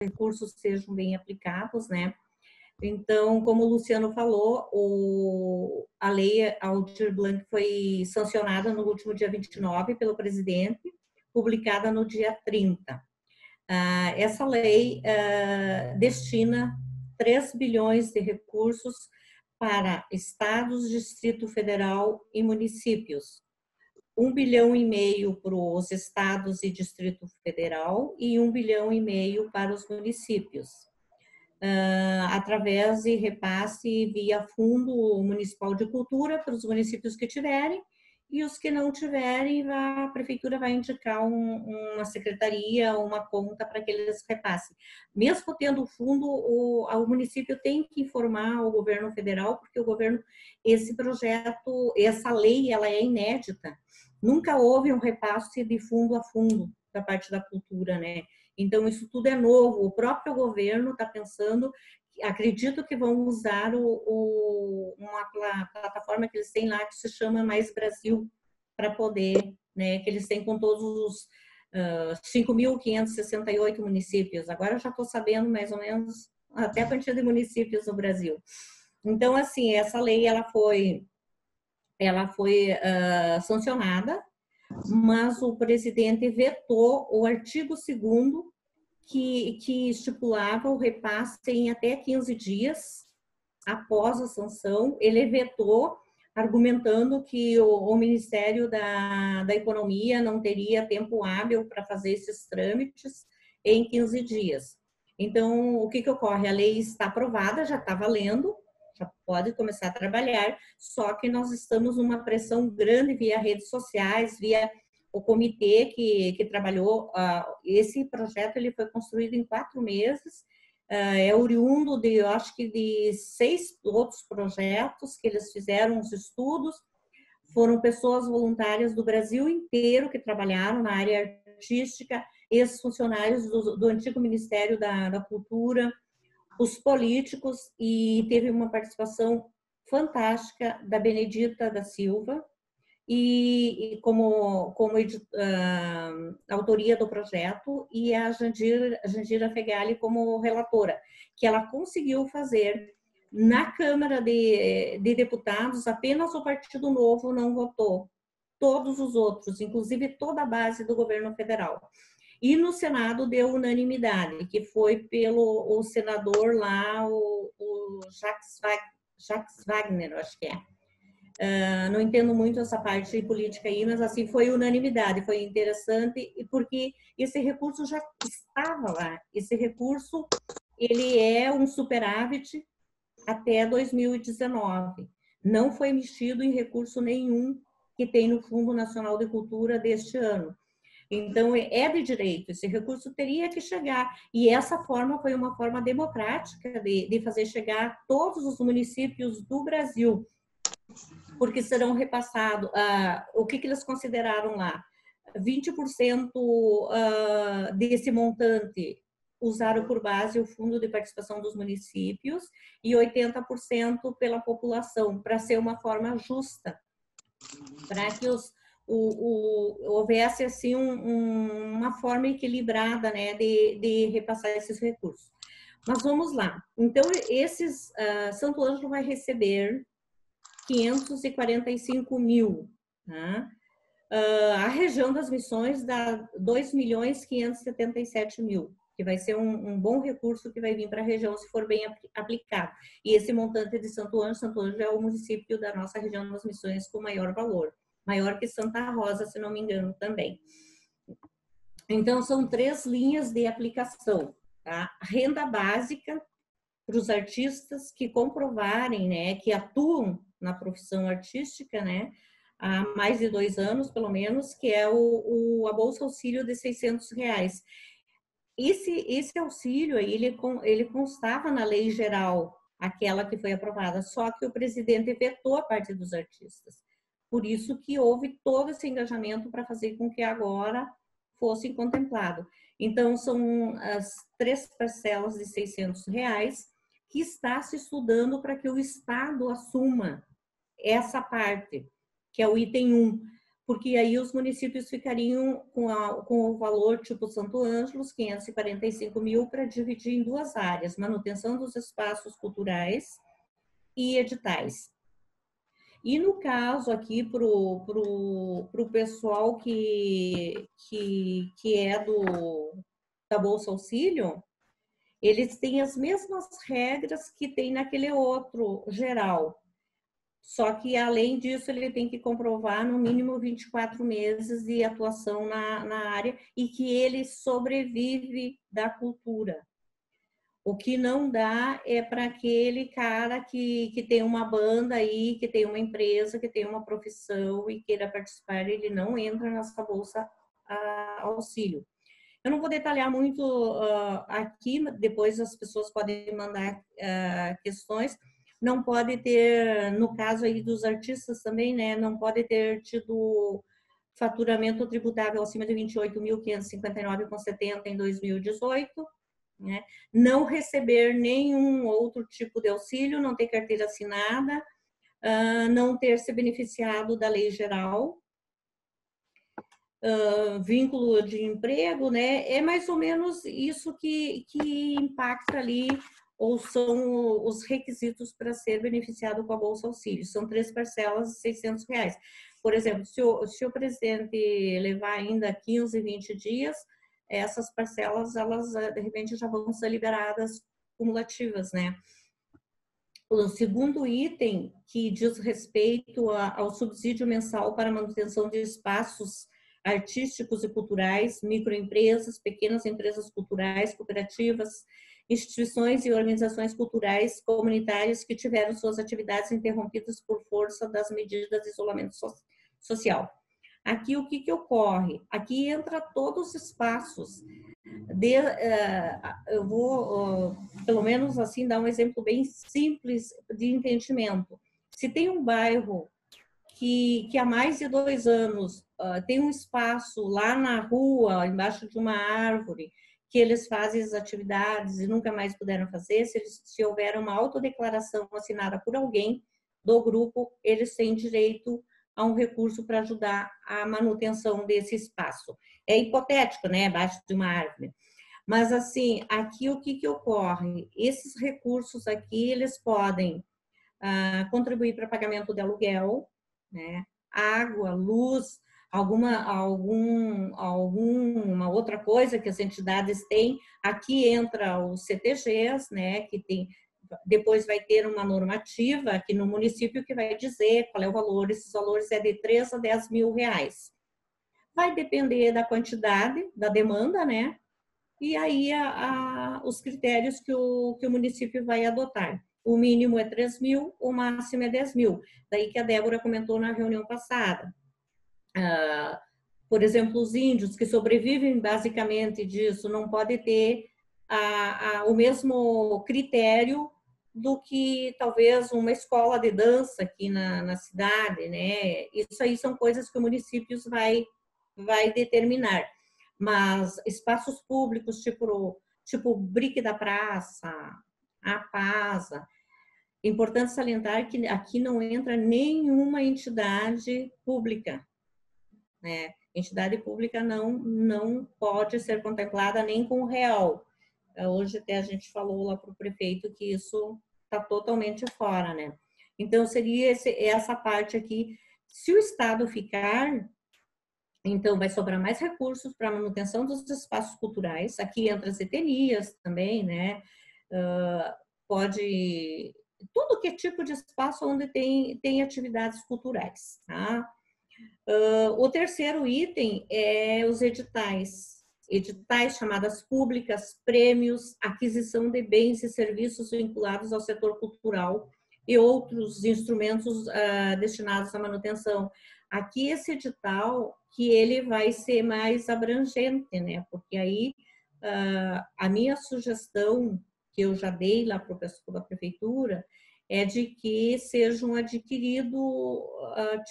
recursos sejam bem aplicados, né? Então, como o Luciano falou, a lei Aldir Blanc foi sancionada no último dia 29 pelo presidente, publicada no dia 30. Essa lei destina 3 bilhões de recursos para estados, Distrito Federal e municípios. 1,5 bilhão para os estados e Distrito Federal e 1,5 bilhão para os municípios, através de repasse via Fundo Municipal de Cultura para os municípios que tiverem, e os que não tiverem, a prefeitura vai indicar uma secretaria, uma conta para que eles repassem. Mesmo tendo fundo, o município tem que informar o governo federal, porque o governo, esse projeto, essa lei, ela é inédita. Nunca houve um repasse de fundo a fundo da parte da cultura, né? Então, isso tudo é novo. O próprio governo está pensando, acredito que vão usar uma plataforma que eles têm lá que se chama Mais Brasil, para poder, né, que eles têm com todos os 5.568 municípios. Agora eu já estou sabendo mais ou menos até a quantidade de municípios no Brasil. Então, assim, essa lei ela foi sancionada, mas o presidente vetou o artigo 2º que estipulava o repasse em até 15 dias após a sanção. Ele vetou, argumentando que o Ministério da Economia não teria tempo hábil para fazer esses trâmites em 15 dias. Então, o que ocorre? A lei está aprovada, já está valendo, já pode começar a trabalhar, só que nós estamos numa pressão grande via redes sociais, via o comitê que trabalhou. Esse projeto ele foi construído em 4 meses, é oriundo de, eu acho que de 6 outros projetos que eles fizeram, os estudos. Foram pessoas voluntárias do Brasil inteiro que trabalharam na área artística, ex-funcionários do antigo Ministério da Cultura, os políticos, e teve uma participação fantástica da Benedita da Silva, e como autoria do projeto, e a Jandira Fegali como relatora, que ela conseguiu fazer na Câmara de Deputados. Apenas o Partido Novo não votou, todos os outros, inclusive toda a base do governo federal. E no Senado deu unanimidade, que foi pelo senador lá, o Jacques Wagner, acho que é. Não entendo muito essa parte política aí, mas assim, foi unanimidade, foi interessante, porque esse recurso já estava lá. Esse recurso, ele é um superávit até 2019. Não foi mexido em recurso nenhum que tem no Fundo Nacional de Cultura deste ano. Então, é de direito, esse recurso teria que chegar. E essa forma foi uma forma democrática de fazer chegar a todos os municípios do Brasil, porque serão repassados, o que eles consideraram lá? 20% desse montante usaram por base o Fundo de Participação dos Municípios e 80% pela população, para ser uma forma justa, para que houvesse assim uma forma equilibrada, né, de repassar esses recursos. Mas vamos lá. Então, Santo Ângelo vai receber 545 mil, tá? A região das Missões dá 2.577.000, que vai ser um bom recurso que vai vir para a região se for bem aplicado. E esse montante de Santo Ângelo é o município da nossa região das Missões com maior valor, maior que Santa Rosa, se não me engano, também. Então, são 3 linhas de aplicação, tá? Renda básica para os artistas que comprovarem, né, que atuam na profissão artística, né, há mais de 2 anos, pelo menos, que é a Bolsa Auxílio de R$600. Esse auxílio aí, ele constava na lei geral, aquela que foi aprovada, só que o presidente vetou a parte dos artistas. Por isso que houve todo esse engajamento para fazer com que agora fosse contemplado. Então, são as 3 parcelas de R$600, que está se estudando para que o Estado assuma essa parte, que é o item 1. porque aí os municípios ficariam com o valor tipo Santo Ângelos, 545 mil, para dividir em duas áreas, manutenção dos espaços culturais e editais. E no caso aqui, pro pessoal que é da Bolsa Auxílio, eles têm as mesmas regras que tem naquele outro geral. Só que, além disso, ele tem que comprovar no mínimo 24 meses de atuação na área e que ele sobrevive da cultura. O que não dá é para aquele cara que tem uma banda aí, que tem uma empresa, que tem uma profissão e queira participar, ele não entra nessa bolsa auxílio. Eu não vou detalhar muito aqui, depois as pessoas podem mandar questões. Não pode ter, no caso aí dos artistas também, né, não pode ter tido faturamento tributável acima de 28.559,70 em 2018, né? Não receber nenhum outro tipo de auxílio, não ter carteira assinada, não ter se beneficiado da lei geral, vínculo de emprego, né? É mais ou menos isso que impacta ali, ou são os requisitos para ser beneficiado com a Bolsa Auxílio. São 3 parcelas de R$600. Por exemplo, se o presidente levar ainda 15, 20 dias, essas parcelas, elas de repente já vão ser liberadas cumulativas, né? O segundo item, que diz respeito ao subsídio mensal para manutenção de espaços artísticos e culturais, microempresas, pequenas empresas culturais, cooperativas, instituições e organizações culturais comunitárias que tiveram suas atividades interrompidas por força das medidas de isolamento social. Aqui, o que ocorre? Aqui entra todos os espaços. Eu vou, pelo menos assim, dar um exemplo bem simples de entendimento. Se tem um bairro que há mais de 2 anos tem um espaço lá na rua, embaixo de uma árvore, que eles fazem as atividades e nunca mais puderam fazer, se houver uma autodeclaração assinada por alguém do grupo, eles têm direito a um recurso para ajudar a manutenção desse espaço. É hipotético, né? Abaixo de uma árvore. Mas, assim, aqui o que ocorre? Esses recursos aqui, eles podem contribuir para pagamento de aluguel, né? Água, luz, alguma outra coisa que as entidades têm. Aqui entra os CTGs, né? Que tem, depois vai ter uma normativa aqui no município que vai dizer qual é o valor. Esses valores é de 3 a 10 mil reais. Vai depender da quantidade, da demanda, né? E aí os critérios que o município vai adotar. O mínimo é 3 mil, o máximo é 10 mil. Daí que a Débora comentou na reunião passada. Por exemplo, os índios que sobrevivem basicamente disso não pode ter o mesmo critério do que talvez uma escola de dança aqui na cidade, né? Isso aí são coisas que o município vai determinar. Mas espaços públicos, tipo Brick da Praça, a Pasa, é importante salientar que aqui não entra nenhuma entidade pública, né? Entidade pública não pode ser contemplada nem com o real. Hoje até a gente falou lá para o prefeito que isso está totalmente fora, né? Então, seria essa parte aqui. Se o Estado ficar, então vai sobrar mais recursos para a manutenção dos espaços culturais. Aqui entra as etnias também, né? Pode... Tudo que é tipo de espaço onde tem atividades culturais, tá? O terceiro item é os editais. Editais, chamadas públicas, prêmios, aquisição de bens e serviços vinculados ao setor cultural e outros instrumentos destinados à manutenção. Aqui esse edital, que ele vai ser mais abrangente, né? Porque aí a minha sugestão, que eu já dei lá para o pessoal da prefeitura, é de que sejam adquiridos,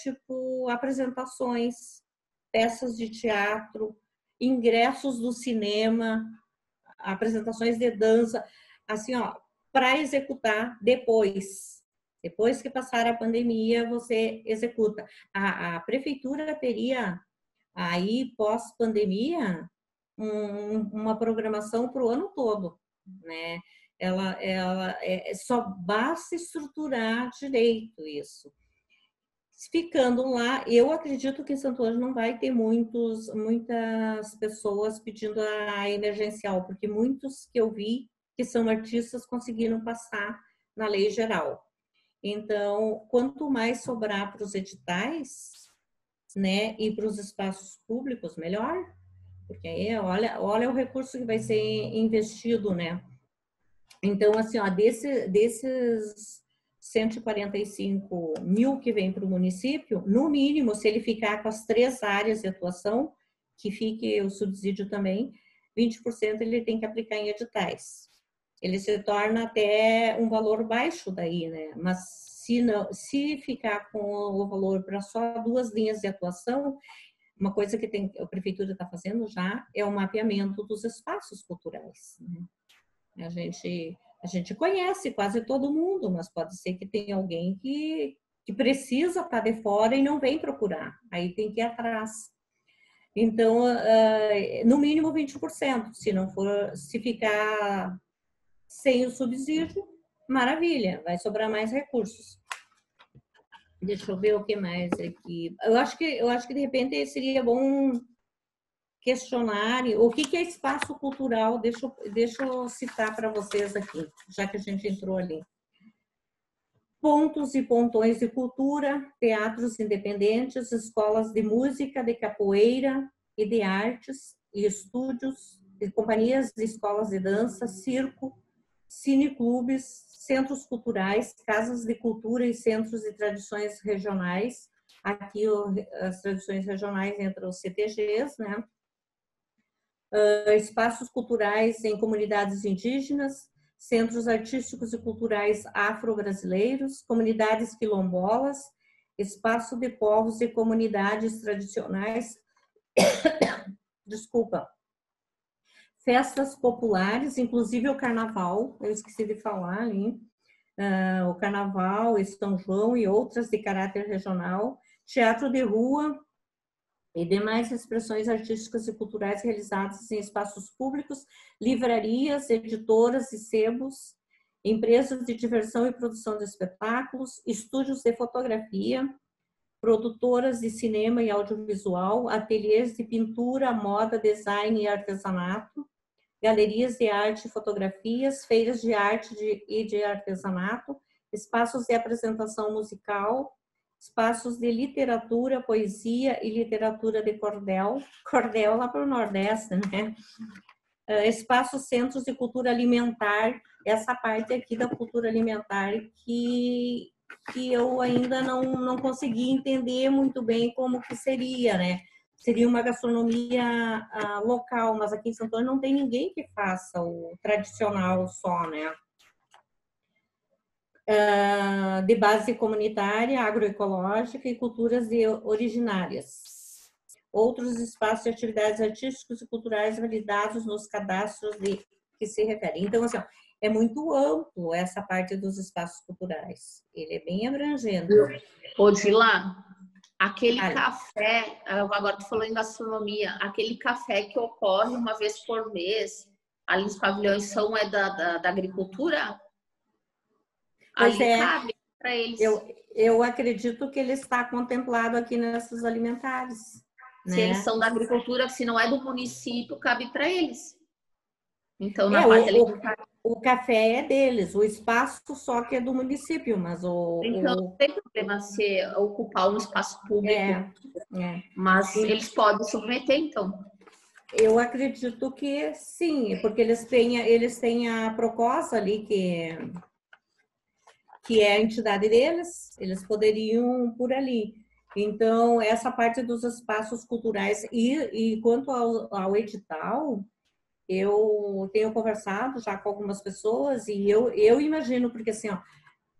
tipo, apresentações, peças de teatro, ingressos do cinema, apresentações de dança, assim, ó, para executar depois. Depois que passar a pandemia, você executa. A prefeitura teria aí, pós-pandemia, uma programação para o ano todo, né? Só basta estruturar direito isso. Ficando lá, eu acredito que em Santo Ângelo não vai ter muitas pessoas pedindo a emergencial, porque muitos que eu vi que são artistas conseguiram passar na lei geral. Então, quanto mais sobrar para os editais, né, e para os espaços públicos, melhor, porque aí olha o recurso que vai ser investido, né? Então, assim, ó, desses 145 mil que vem para o município, no mínimo, se ele ficar com as 3 áreas de atuação, que fique o subsídio também, 20% ele tem que aplicar em editais. Ele se torna até um valor baixo daí, né? Mas se ficar com o valor para só 2 linhas de atuação, uma coisa que a prefeitura está fazendo já é o mapeamento dos espaços culturais, né? A gente conhece quase todo mundo, mas pode ser que tenha alguém que precisa estar de fora e não vem procurar. Aí tem que ir atrás. Então, no mínimo 20%. Se não for, se ficar sem o subsídio, maravilha, vai sobrar mais recursos. Deixa eu ver o que mais aqui. Eu acho que de repente seria bom questionarem o que é espaço cultural. Deixa eu citar para vocês aqui, já que a gente entrou ali. Pontos e pontões de cultura, teatros independentes, escolas de música, de capoeira e de artes, e estúdios, e companhias de escolas de dança, circo, cineclubes, centros culturais, casas de cultura e centros de tradições regionais. Aqui as tradições regionais entram os CTGs, né? Espaços culturais em comunidades indígenas, centros artísticos e culturais afro-brasileiros, comunidades quilombolas, espaço de povos e comunidades tradicionais, desculpa, festas populares, inclusive o carnaval, eu esqueci de falar ali, o carnaval, São João e outras de caráter regional, teatro de rua, e demais expressões artísticas e culturais realizadas em espaços públicos, livrarias, editoras e sebos, empresas de diversão e produção de espetáculos, estúdios de fotografia, produtoras de cinema e audiovisual, ateliês de pintura, moda, design e artesanato, galerias de arte e fotografias, feiras de arte e de artesanato, espaços de apresentação musical, espaços de literatura, poesia e literatura de cordel lá para o Nordeste, né? Espaços, centros de cultura alimentar, essa parte aqui da cultura alimentar que eu ainda não consegui entender muito bem como que seria, né? Seria uma gastronomia local, mas aqui em Santo Antônio não tem ninguém que faça o tradicional só, né? De base comunitária, agroecológica e culturas originárias. Outros espaços de atividades artísticas e culturais validados nos cadastros que se referem. Então, assim, ó, é muito amplo essa parte dos espaços culturais. Ele é bem abrangente. Odila, aquele café, agora tu falou em gastronomia, aquele café que ocorre uma vez por mês, ali nos pavilhões são da agricultura? Pois ali é, cabe para eles. Eu acredito que ele está contemplado aqui nessas alimentares. Se né? Eles são da agricultura, se não é do município, cabe para eles. Então, na parte alimentar. O café é deles, o espaço só que é do município, mas Então, não tem problema se ocupar um espaço público. Mas eles podem submeter, então. Eu acredito que sim, porque eles têm a Procosa ali, que é a entidade deles, eles poderiam por ali. Então, essa parte dos espaços culturais, e quanto ao edital, eu tenho conversado já com algumas pessoas e eu imagino, porque assim, ó,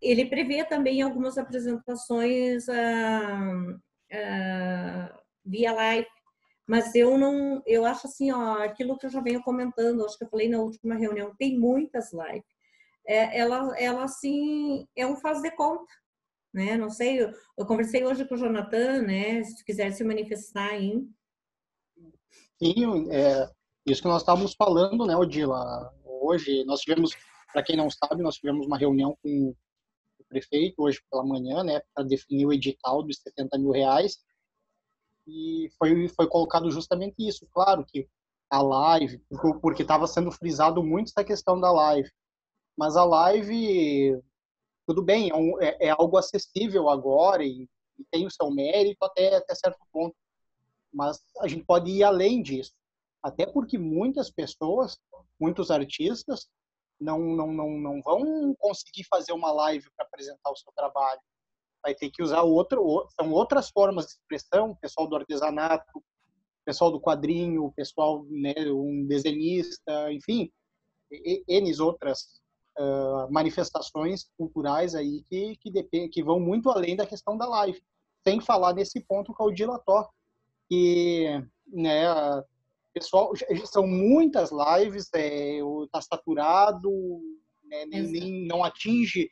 ele prevê também algumas apresentações via live, mas eu acho assim, ó, aquilo que eu já venho comentando, acho que eu falei na última reunião, tem muitas lives. ela assim, é um faz de conta, né? Não sei, eu conversei hoje com o Jonathan, né? Se tu quiser se manifestar aí. Sim, isso que nós estávamos falando, né, Odila? Hoje nós tivemos, para quem não sabe, nós tivemos uma reunião com o prefeito hoje pela manhã, né, para definir o edital dos R$70 mil, e foi colocado justamente isso. Claro que a live, porque estava sendo frisado muito essa questão da live, mas a live, tudo bem, é algo acessível agora e tem o seu mérito até certo ponto, mas a gente pode ir além disso, até porque muitas pessoas, muitos artistas não vão conseguir fazer uma live para apresentar o seu trabalho. Vai ter que usar são outras formas de expressão, o pessoal do artesanato, o pessoal do quadrinho, o pessoal, né, um desenhista, enfim, N outras manifestações culturais aí que vão muito além da questão da live. Sem falar nesse ponto que é o dilatório, que, né, pessoal, são muitas lives, tá saturado, né, não atinge,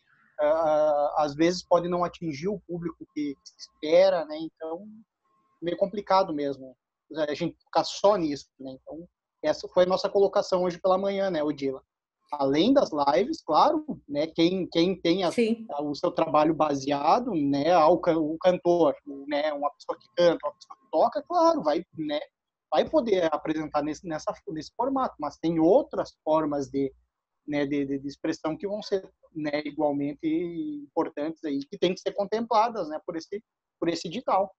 às vezes pode não atingir o público que se espera, né, então meio complicado mesmo a gente ficar só nisso, né, então essa foi a nossa colocação hoje pela manhã, né, Odila? Além das lives, claro, né, quem tem o seu trabalho baseado, né, o cantor, né, uma pessoa que canta, uma pessoa que toca, claro, vai poder apresentar nesse formato, mas tem outras formas de expressão que vão ser, né, igualmente importantes aí, que tem que ser contempladas, né, por esse edital.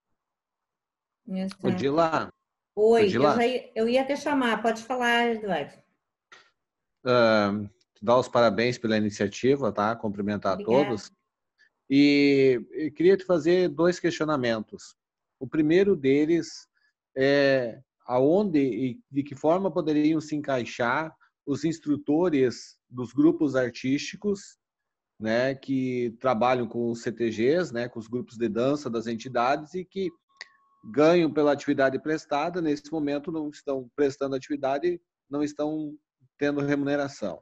Odila. Oi, Odila. Eu ia te chamar, pode falar, Eduardo. Dar os parabéns pela iniciativa, tá? Cumprimentar a todos. E eu queria te fazer 2 questionamentos. O primeiro deles é aonde e de que forma poderiam se encaixar os instrutores dos grupos artísticos, né, que trabalham com os CTGs, né, com os grupos de dança das entidades e que ganham pela atividade prestada, nesse momento não estão prestando atividade, não estão tendo remuneração.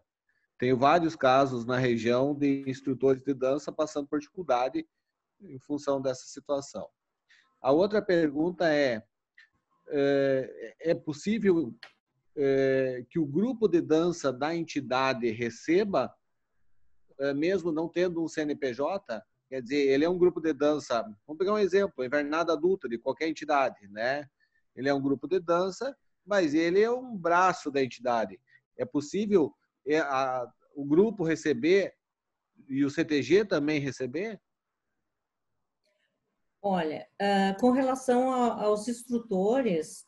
Tenho vários casos na região de instrutores de dança passando por dificuldade em função dessa situação. A outra pergunta é possível que o grupo de dança da entidade receba, mesmo não tendo um CNPJ? Quer dizer, ele é um grupo de dança, vamos pegar um exemplo, Invernada Adulta de qualquer entidade, né? Ele é um grupo de dança, mas ele é um braço da entidade. É possível o grupo receber e o CTG também receber? Olha, com relação aos instrutores,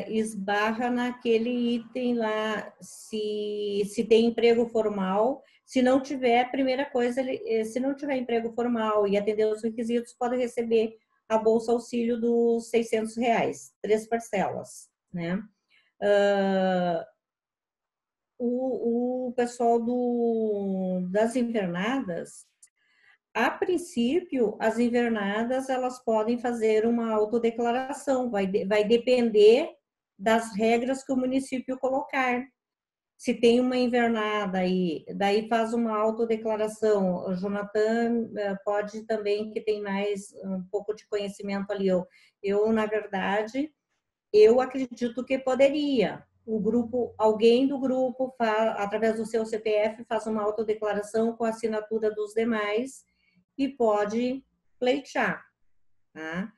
esbarra naquele item lá, se tem emprego formal. Se não tiver, a primeira coisa, se não tiver emprego formal e atender os requisitos, pode receber a Bolsa Auxílio dos R$600, 3 parcelas, né? O pessoal das invernadas, a princípio, as invernadas, elas podem fazer uma autodeclaração, vai depender das regras que o município colocar. Se tem uma invernada aí, daí faz uma autodeclaração. O Jonathan pode também, que tem mais um pouco de conhecimento ali. Eu na verdade, eu acredito que poderia. Alguém do grupo, através do seu CPF, faz uma autodeclaração com a assinatura dos demais e pode pleitear. Tá?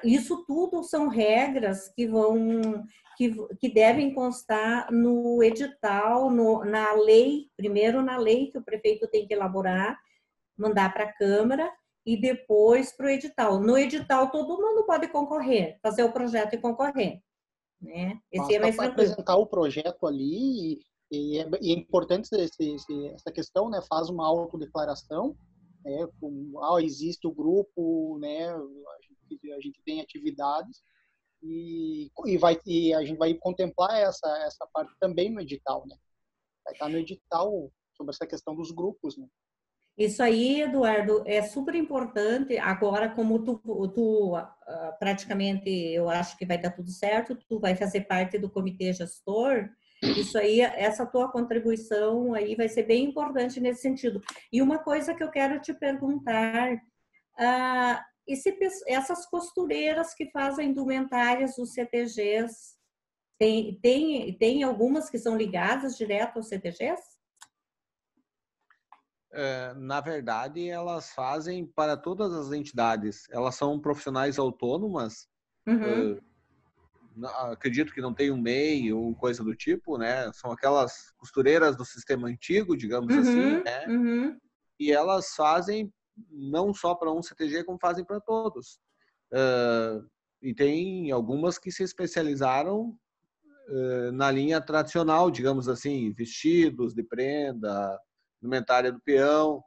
Isso tudo são regras que devem constar no edital, na lei, primeiro na lei que o prefeito tem que elaborar, mandar para a Câmara e depois para o edital. No edital, todo mundo pode concorrer, fazer o projeto e concorrer. Né? Esse é mais tranquilo. Apresentar o projeto ali e é importante essa questão, né? Faz uma autodeclaração, né? Existe o grupo, né? A gente tem atividades e a gente vai contemplar essa parte também no edital, né? Vai estar no edital sobre essa questão dos grupos, né? Isso aí, Eduardo, é super importante. Agora, como tu praticamente, eu acho que vai dar tudo certo, tu vai fazer parte do comitê gestor, Isso aí, essa tua contribuição aí vai ser bem importante nesse sentido. E uma coisa que eu quero te perguntar, essas costureiras que fazem indumentárias dos CTGs, tem algumas que são ligadas direto aos CTGs? Na verdade, elas fazem para todas as entidades. Elas são profissionais autônomas. Uhum. Acredito que não tem um MEI ou coisa do tipo, né? São aquelas costureiras do sistema antigo, digamos assim, né? Uhum. E elas fazem não só para um CTG, como fazem para todos. E tem algumas que se especializaram na linha tradicional, digamos assim, vestidos de prenda, indumentária do peão,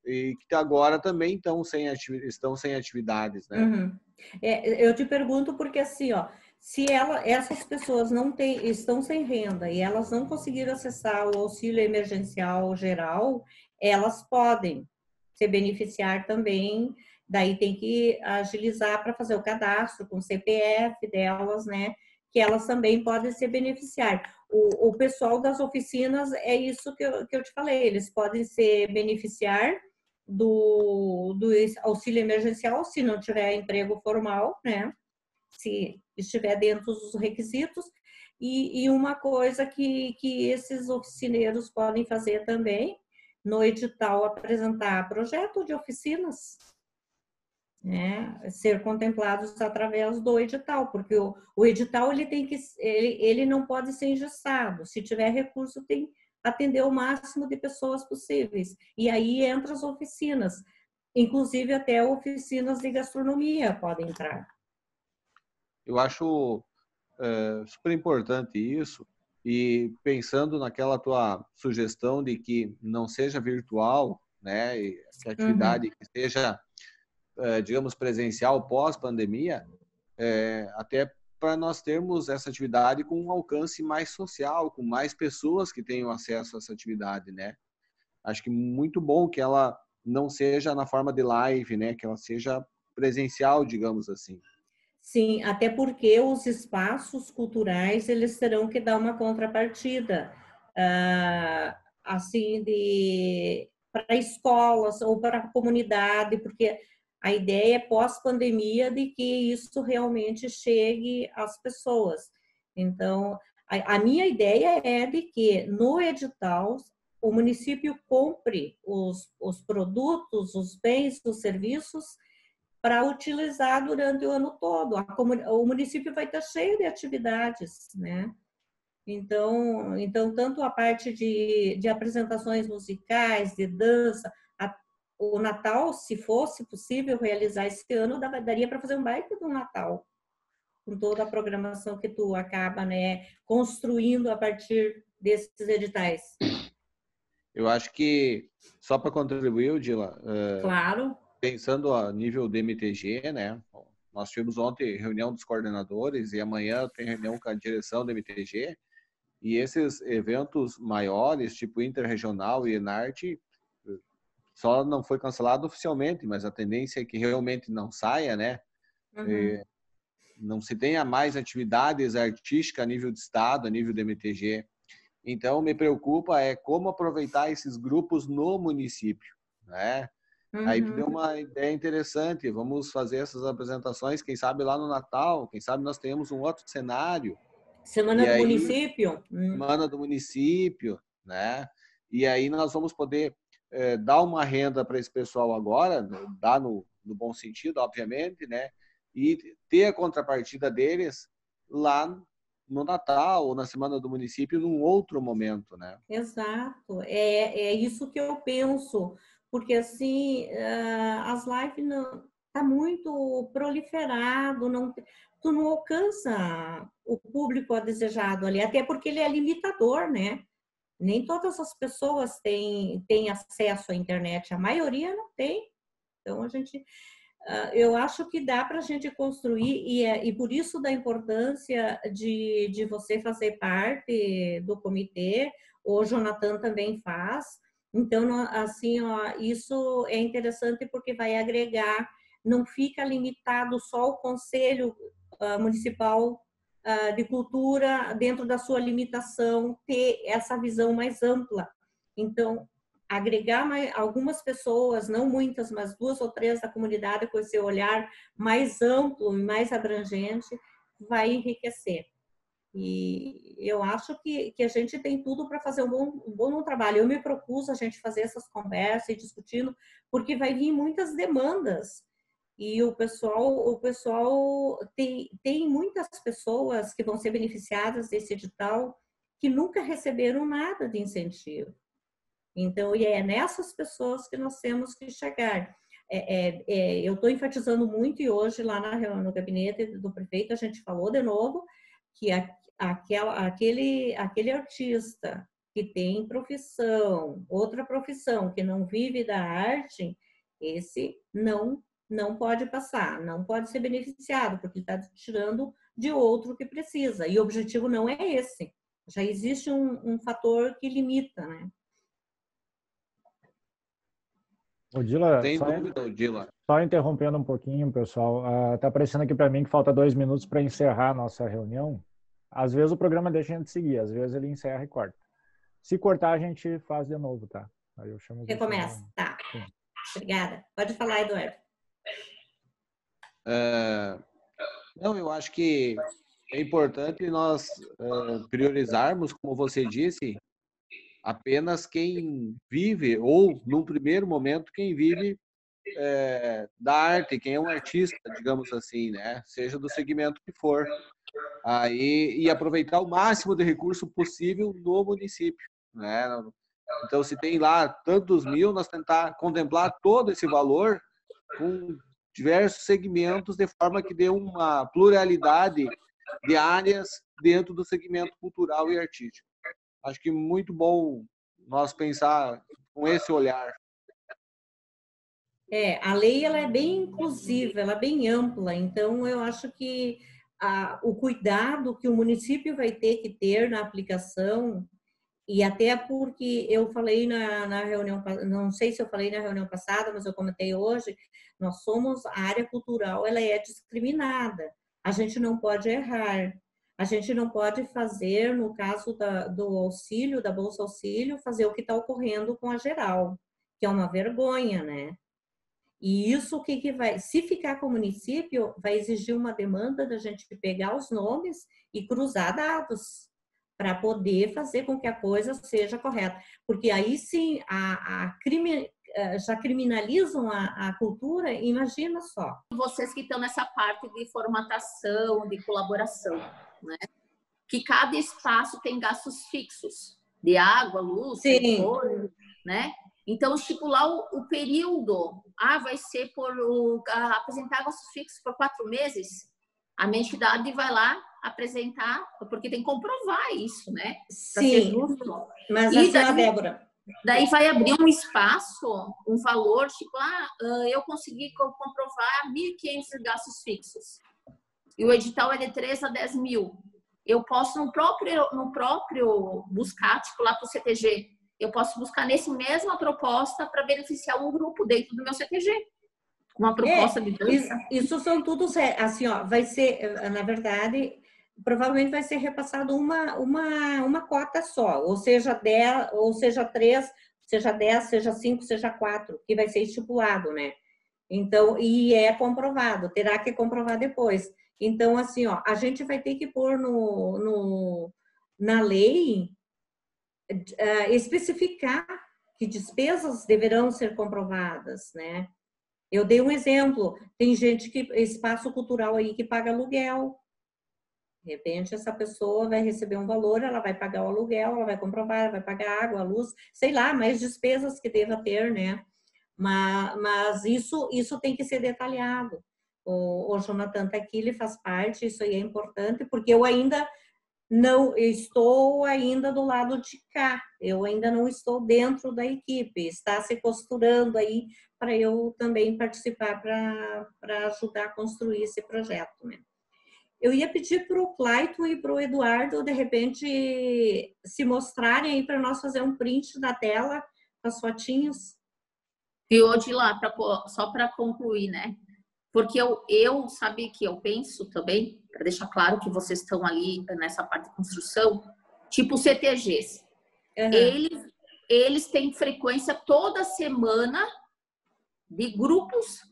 e que agora também estão sem atividades, né? Uhum. Eu te pergunto porque assim, ó, se essas pessoas estão sem renda e elas não conseguiram acessar o auxílio emergencial geral, elas podem se beneficiar também. Daí tem que agilizar para fazer o cadastro com o CPF delas, né? Que elas também podem se beneficiar. O pessoal das oficinas, é isso que eu te falei, eles podem se beneficiar do auxílio emergencial, se não tiver emprego formal, né? Se estiver dentro dos requisitos. E uma coisa que esses oficineiros podem fazer também, no edital, apresentar projeto de oficinas, né? Ser contemplados através do edital, porque o edital ele não pode ser engessado. Se tiver recurso, tem atender o máximo de pessoas possíveis. E aí entra as oficinas, inclusive até oficinas de gastronomia podem entrar. Eu acho super importante isso. E pensando naquela tua sugestão de que não seja virtual, né, e que a atividade que seja, digamos, presencial pós-pandemia, até para nós termos essa atividade com um alcance mais social, com mais pessoas que tenham acesso a essa atividade, né? Acho que muito bom que ela não seja na forma de live, né? Que ela seja presencial, digamos assim. Sim, até porque os espaços culturais, eles terão que dar uma contrapartida, assim, para escolas ou para a comunidade, porque a ideia é pós-pandemia de que isso realmente chegue às pessoas. Então, a minha ideia é de que no edital o município compre os produtos, os bens, os serviços para utilizar durante o ano todo. O município vai estar cheio de atividades, né? Então tanto a parte de apresentações musicais, de dança, o Natal, se fosse possível realizar esse ano, daria para fazer um baita do Natal, com toda a programação que tu acaba, né, construindo a partir desses editais. Eu acho que, só para contribuir, Odila, Claro. pensando a nível de MTG, né? Nós tivemos ontem reunião dos coordenadores e amanhã tem reunião com a direção do MTG. E esses eventos maiores, tipo Interregional e Enarte, só não foi cancelado oficialmente, mas a tendência é que realmente não saia, né? Uhum. Não se tenha mais atividades artísticas a nível de estado, a nível do MTG. Então, me preocupa como aproveitar esses grupos no município, né? Aí tu deu uma ideia interessante, vamos fazer essas apresentações, quem sabe lá no Natal, quem sabe nós tenhamos um outro cenário. Semana do município? Semana do município, né? E aí nós vamos poder dar uma renda para esse pessoal agora, dar no bom sentido, obviamente, né? E ter a contrapartida deles lá no Natal ou na Semana do Município num outro momento, né? Exato, é isso que eu penso, porque assim, as lives não tá muito proliferado, tu não alcança o público desejado ali, até porque ele é limitador, né? Nem todas as pessoas têm acesso à internet, a maioria não tem. Então eu acho que dá para a gente construir, e por isso da importância de você fazer parte do comitê, o Jonathan também faz. Então, assim, ó, isso é interessante porque vai agregar, não fica limitado só ao Conselho Municipal de cultura dentro da sua limitação, ter essa visão mais ampla. Então, agregar algumas pessoas, não muitas, mas 2 ou 3 da comunidade com esse olhar mais amplo e mais abrangente, vai enriquecer. E eu acho que a gente tem tudo para fazer um bom trabalho. Eu me propus a gente fazer essas conversas e discutindo, porque vai vir muitas demandas. E o pessoal tem muitas pessoas que vão ser beneficiadas desse edital que nunca receberam nada de incentivo. Então, e é nessas pessoas que nós temos que chegar. Eu estou enfatizando muito, e hoje lá no gabinete do prefeito a gente falou de novo que aquele artista que tem profissão, outra profissão, que não vive da arte, esse não pode passar, não pode ser beneficiado, porque está tirando de outro que precisa. E o objetivo não é esse. Já existe um fator que limita, né? Odila, Tem dúvida, Odila. Só interrompendo um pouquinho, pessoal. Está aparecendo aqui para mim que falta 2 minutos para encerrar a nossa reunião. Às vezes o programa deixa a gente seguir, às vezes ele encerra e corta. Se cortar, a gente faz de novo, tá? Aí eu chamo. Recomeça, tá. Sim. Obrigada. Pode falar, Eduardo. Não, eu acho que é importante nós priorizarmos, como você disse, apenas quem vive, ou num primeiro momento, quem vive da arte, quem é um artista, digamos assim, né? Seja do segmento que for. Aí, e aproveitar o máximo de recurso possível no município, né? Então, se tem lá tantos mil, nós tentar contemplar todo esse valor com diversos segmentos, de forma que dê uma pluralidade de áreas dentro do segmento cultural e artístico. Acho que muito bom nós pensar com esse olhar. A lei ela é bem inclusiva, ela é bem ampla, então eu acho que o cuidado que o município vai ter que ter na aplicação, e até porque eu falei na reunião, não sei se eu falei na reunião passada, mas eu comentei hoje, nós somos, a área cultural, ela é discriminada, a gente não pode errar, a gente não pode fazer, no caso do auxílio, da Bolsa Auxílio, fazer o que está ocorrendo com a geral, que é uma vergonha, né? E isso o que vai, se ficar com o município, vai exigir uma demanda da gente pegar os nomes e cruzar dados para poder fazer com que a coisa seja correta. Porque aí sim, já criminalizam a cultura, imagina só. Vocês que estão nessa parte de formatação, de colaboração, né? Que cada espaço tem gastos fixos, de água, luz, telefone, né? Então, estipular o período, vai ser apresentar gastos fixos por 4 meses, a minha entidade vai lá apresentar, porque tem que comprovar isso, né? Sim, mas assim, daí, Débora... Daí vai abrir um espaço, um valor, tipo, eu consegui comprovar 1.500 gastos fixos. E o edital é de 3 a 10 mil. Eu posso no próprio buscar, tipo, lá para o CTG, eu posso buscar nesse mesma proposta para beneficiar um grupo dentro do meu CTG. Uma proposta de dança. Isso são tudo, assim, ó, vai ser, na verdade, provavelmente vai ser repassado uma cota só, ou seja, 10, ou seja 3, seja 10, seja 5, seja 4, que vai ser estipulado, né? Então, e é comprovado, terá que comprovar depois. Então, assim, ó, a gente vai ter que pôr na lei especificar que despesas deverão ser comprovadas, né? Eu dei um exemplo, tem gente espaço cultural aí que paga aluguel. De repente, essa pessoa vai receber um valor, ela vai pagar o aluguel, ela vai comprovar, ela vai pagar água, luz, sei lá, mais despesas que deva ter, né? Mas isso tem que ser detalhado. O Jonathan está aqui, ele faz parte, isso aí é importante, porque eu ainda não estou ainda do lado de cá, eu ainda não estou dentro da equipe, está se costurando aí para eu também participar para ajudar a construir esse projeto, né? Eu ia pedir para o Clayton e para o Eduardo, de repente, se mostrarem aí para nós fazer um print da tela com as fotinhos. E hoje lá, só para concluir, né? Porque eu sabe que eu penso também, para deixar claro que vocês estão ali nessa parte de construção, tipo CTGs. Uhum. Eles têm frequência toda semana de grupos,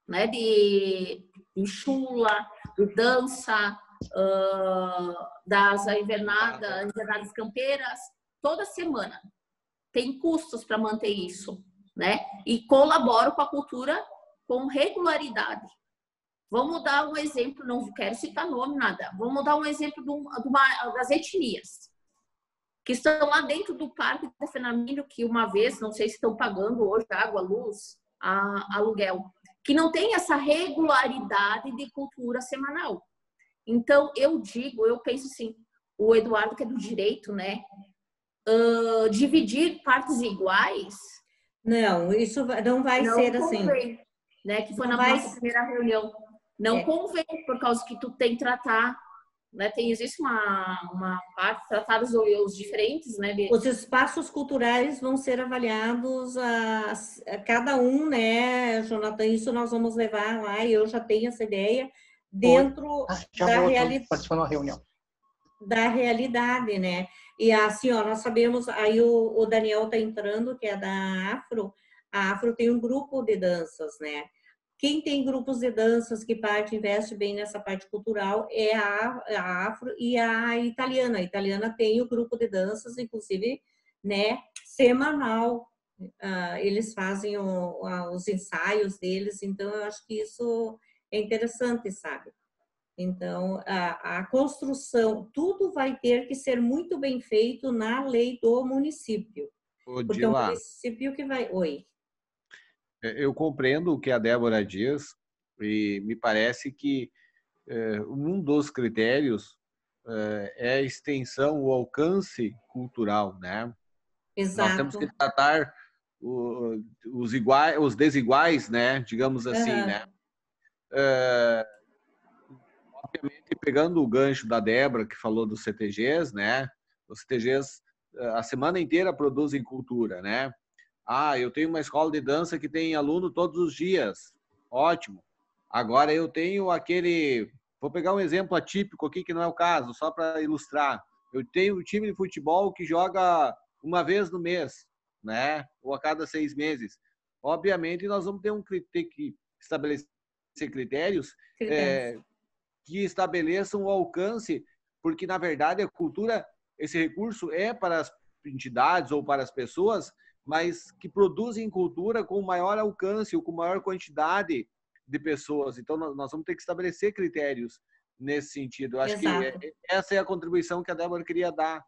né, de chula, de dança, das invernadas campeiras, toda semana. Tem custos para manter isso, né? E colaboro com a cultura com regularidade. Vamos dar um exemplo, não quero citar nome, nada. Vamos dar um exemplo das etnias, que estão lá dentro do Parque da Fenamilho, que uma vez, não sei se estão pagando hoje água, luz, aluguel, que não tem essa regularidade de cultura semanal. Então, eu penso assim, o Eduardo, que é do direito, né? Dividir partes iguais... Não, isso não vai ser convém, assim. Né? Que foi na nossa primeira reunião. Não convém, por causa que tu tem que tratar, né? Existe uma parte, tratar os diferentes, né? Os espaços culturais vão ser avaliados a cada um, né, Jonathan? Isso nós vamos levar lá, e eu já tenho essa ideia, dentro da realidade, né? E assim, ó, nós sabemos, aí o Daniel tá entrando, que é da Afro, a Afro tem um grupo de danças, né? Quem tem grupos de danças que investe bem nessa parte cultural é a Afro e a Italiana. A Italiana tem o grupo de danças, inclusive, né, semanal. Eles fazem os ensaios deles, então eu acho que isso é interessante, sabe? Então, a construção, tudo vai ter que ser muito bem feito na lei do município. Porque é o município que vai... Oi. Eu compreendo o que a Débora diz e me parece que um dos critérios é a extensão, o alcance cultural, né? Exato. Nós temos que tratar os desiguais, né? Digamos assim, né? Obviamente, pegando o gancho da Débora, que falou dos CTGs, né? Os CTGs a semana inteira produzem cultura, né? Eu tenho uma escola de dança que tem aluno todos os dias. Ótimo. Agora eu tenho vou pegar um exemplo atípico aqui, que não é o caso, só para ilustrar. Eu tenho um time de futebol que joga uma vez no mês, né? Ou a cada 6 meses. Obviamente, nós vamos ter que estabelecer critérios que estabeleçam o alcance, porque, na verdade, a cultura, esse recurso é para as entidades ou para as pessoas, mas que produzem cultura com maior alcance ou com maior quantidade de pessoas. Então, nós vamos ter que estabelecer critérios nesse sentido. Eu acho que essa é a contribuição que a Débora queria dar,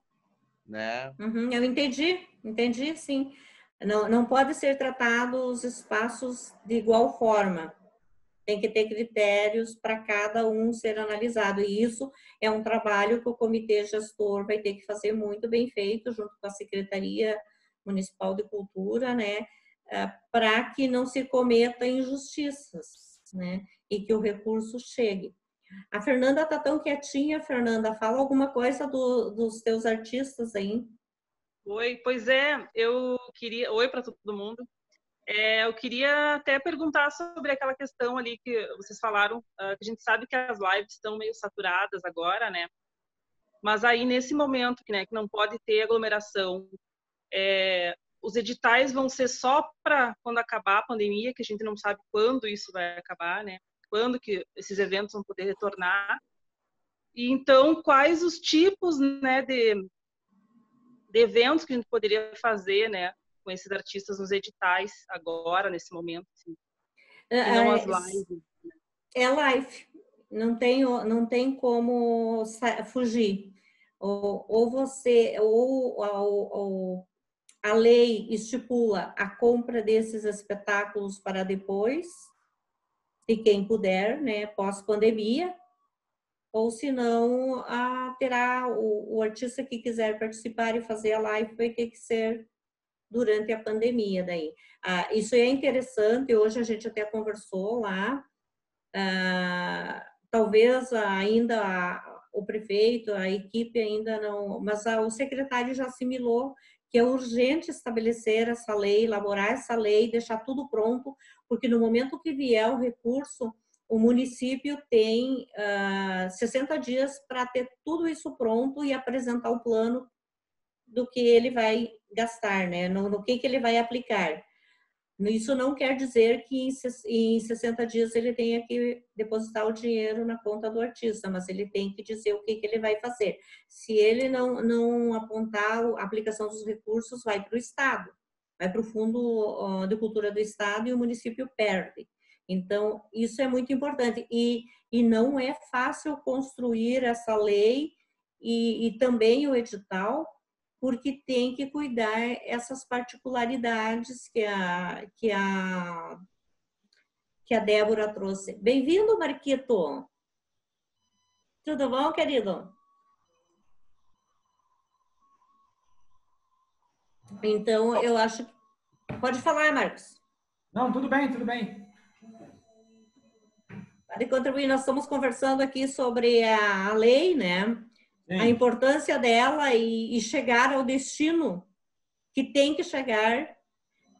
né? Eu entendi, sim. Não pode ser tratado os espaços de igual forma. Tem que ter critérios para cada um ser analisado. E isso é um trabalho que o comitê gestor vai ter que fazer muito bem feito, junto com a Secretaria Municipal de Cultura, né? Para que não se cometa injustiças, né? E que o recurso chegue. A Fernanda está tão quietinha. Fernanda, fala alguma coisa dos teus artistas aí. Oi, pois é, eu queria... Oi para todo mundo. Eu queria até perguntar sobre aquela questão ali que vocês falaram, que a gente sabe que as lives estão meio saturadas agora, né? Mas aí, nesse momento, que não pode ter aglomeração, os editais vão ser só para quando acabar a pandemia, que a gente não sabe quando isso vai acabar, né? Quando que esses eventos vão poder retornar. E então, quais os tipos, né, de eventos que a gente poderia fazer, né, com esses artistas nos editais agora, nesse momento, assim, e não as lives. É live, não tem como fugir. Ou você, ou a lei estipula a compra desses espetáculos para depois, de quem puder, né, pós-pandemia, ou se não, terá o artista que quiser participar e fazer a live vai ter que ser durante a pandemia daí. Isso é interessante, hoje a gente até conversou lá, talvez ainda o prefeito, a equipe ainda não, mas o secretário já assimilou que é urgente estabelecer essa lei, elaborar essa lei, deixar tudo pronto, porque no momento que vier o recurso, o município tem 60 dias para ter tudo isso pronto e apresentar o plano do que ele vai gastar, né? No que ele vai aplicar. Isso não quer dizer que em 60 dias ele tenha que depositar o dinheiro na conta do artista, mas ele tem que dizer o que ele vai fazer. Se ele não apontar a aplicação dos recursos, vai para o Estado, vai para o Fundo de Cultura do Estado e o município perde. Então, isso é muito importante. E não é fácil construir essa lei e também o edital, porque tem que cuidar essas particularidades que a Débora trouxe. Bem-vindo, Marquito. Tudo bom, querido? Então, eu acho que... Pode falar, Marcos. Não, tudo bem, tudo bem. Pode contribuir. Nós estamos conversando aqui sobre a lei, né? Sim. A importância dela e chegar ao destino que tem que chegar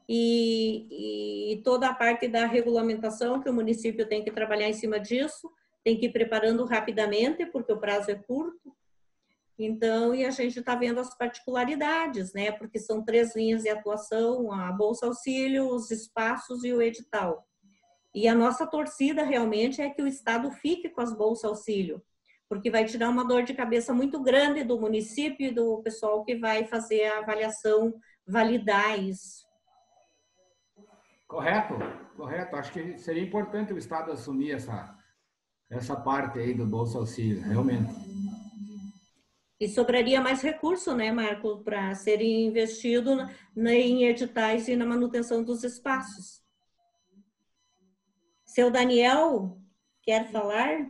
e toda a parte da regulamentação que o município tem que trabalhar em cima disso, tem que ir preparando rapidamente, porque o prazo é curto. Então, e a gente está vendo as particularidades, né? Porque são 3 linhas de atuação, a Bolsa Auxílio, os espaços e o edital. E a nossa torcida realmente é que o Estado fique com as Bolsa Auxílio, porque vai tirar uma dor de cabeça muito grande do município e do pessoal que vai fazer a avaliação, validar isso. Correto, correto. Acho que seria importante o Estado assumir essa parte aí do Bolsa Auxílio, realmente. E sobraria mais recurso, né, Marco, para serem investido em editais e na manutenção dos espaços. Seu Daniel, quer falar?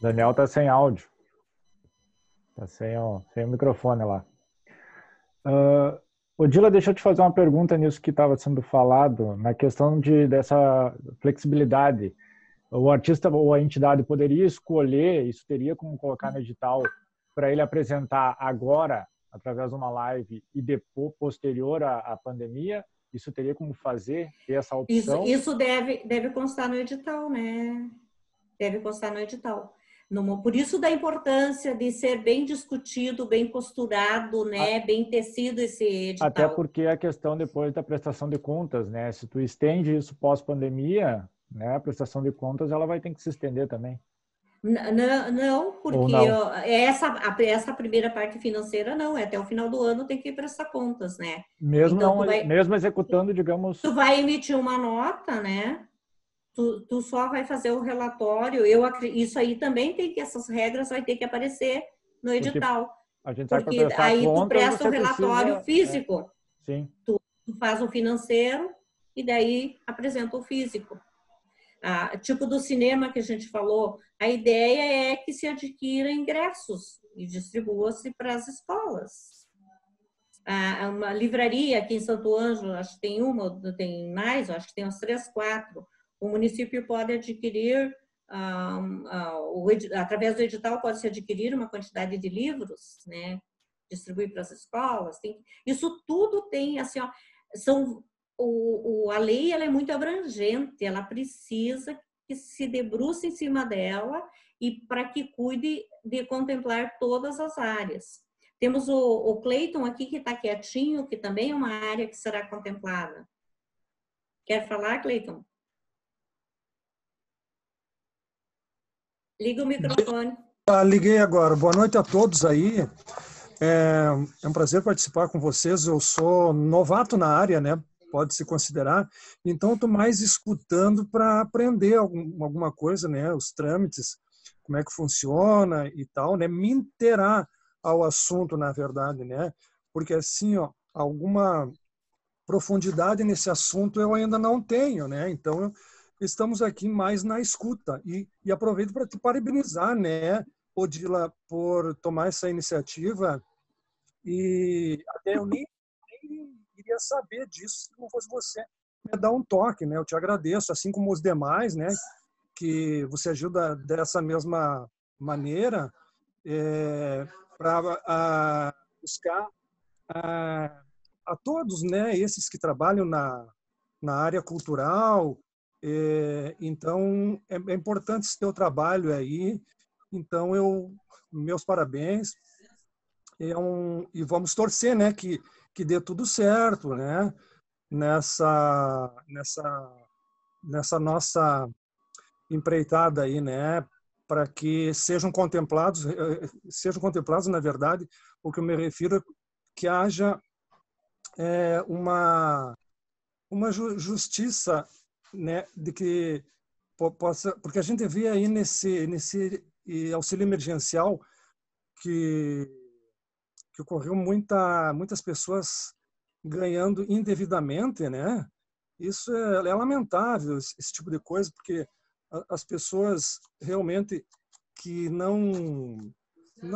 Daniel está sem áudio. Está sem o microfone lá. Odila, deixa eu te fazer uma pergunta nisso que estava sendo falado, na questão dessa flexibilidade. O artista ou a entidade poderia escolher, isso teria como colocar no edital, para ele apresentar agora, através de uma live, e depois, posterior à pandemia? Isso teria como fazer, ter essa opção? Isso deve constar no edital, né? Deve constar no edital. Por isso da importância de ser bem discutido, bem costurado, né? Bem tecido esse edital. Até porque a questão depois da prestação de contas, né? Se tu estende isso pós-pandemia, né? A prestação de contas ela vai ter que se estender também. Não, porque não? Essa primeira parte financeira não, até o final do ano tem que prestar contas, né? Mesmo, então, mesmo executando, digamos... Tu vai emitir uma nota, né? Tu só vai fazer o relatório. Isso aí também essas regras vai ter que aparecer no edital. A gente porque aí contas, tu presta o relatório físico. Sim. Tu faz o financeiro e daí apresenta o físico. Tipo do cinema que a gente falou, a ideia é que se adquira ingressos e distribua-se para as escolas. Uma livraria aqui em Santo Ângelo, acho que tem mais, acho que tem umas 3, 4. O município pode adquirir, através do edital, pode-se adquirir uma quantidade de livros, né? Distribuir para as escolas. Isso tudo tem, assim, ó, a lei ela é muito abrangente, ela precisa que se debruce em cima dela e para que cuide de contemplar todas as áreas. Temos o Cleiton aqui que está quietinho, que também é uma área que será contemplada. Quer falar, Cleiton? Liga o microfone. Liguei agora. Boa noite a todos aí. É um prazer participar com vocês. Eu sou novato na área, né? Pode se considerar. Então, estou mais escutando para aprender alguma coisa, né? Os trâmites, como é que funciona e tal, né? Me inteirar ao assunto, na verdade, né? Porque, assim, ó, alguma profundidade nesse assunto eu ainda não tenho, né? Então, estamos aqui mais na escuta. E aproveito para te parabenizar, né, Odila, por tomar essa iniciativa. E até eu nem iria saber disso se não fosse você me dar um toque, né? Eu te agradeço, assim como os demais, né? Que você ajuda dessa mesma maneira para buscar a todos, né? Esses que trabalham na área cultural. Então, é importante esse teu trabalho aí. Então, meus parabéns. E vamos torcer, né, que dê tudo certo, né, nessa nossa empreitada aí, né, para que sejam contemplados, na verdade, o que eu me refiro é que haja uma justiça, né, de que possa, porque a gente vê aí nesse auxílio emergencial que ocorreu muitas pessoas ganhando indevidamente, né? Isso é lamentável, esse tipo de coisa, porque as pessoas realmente que não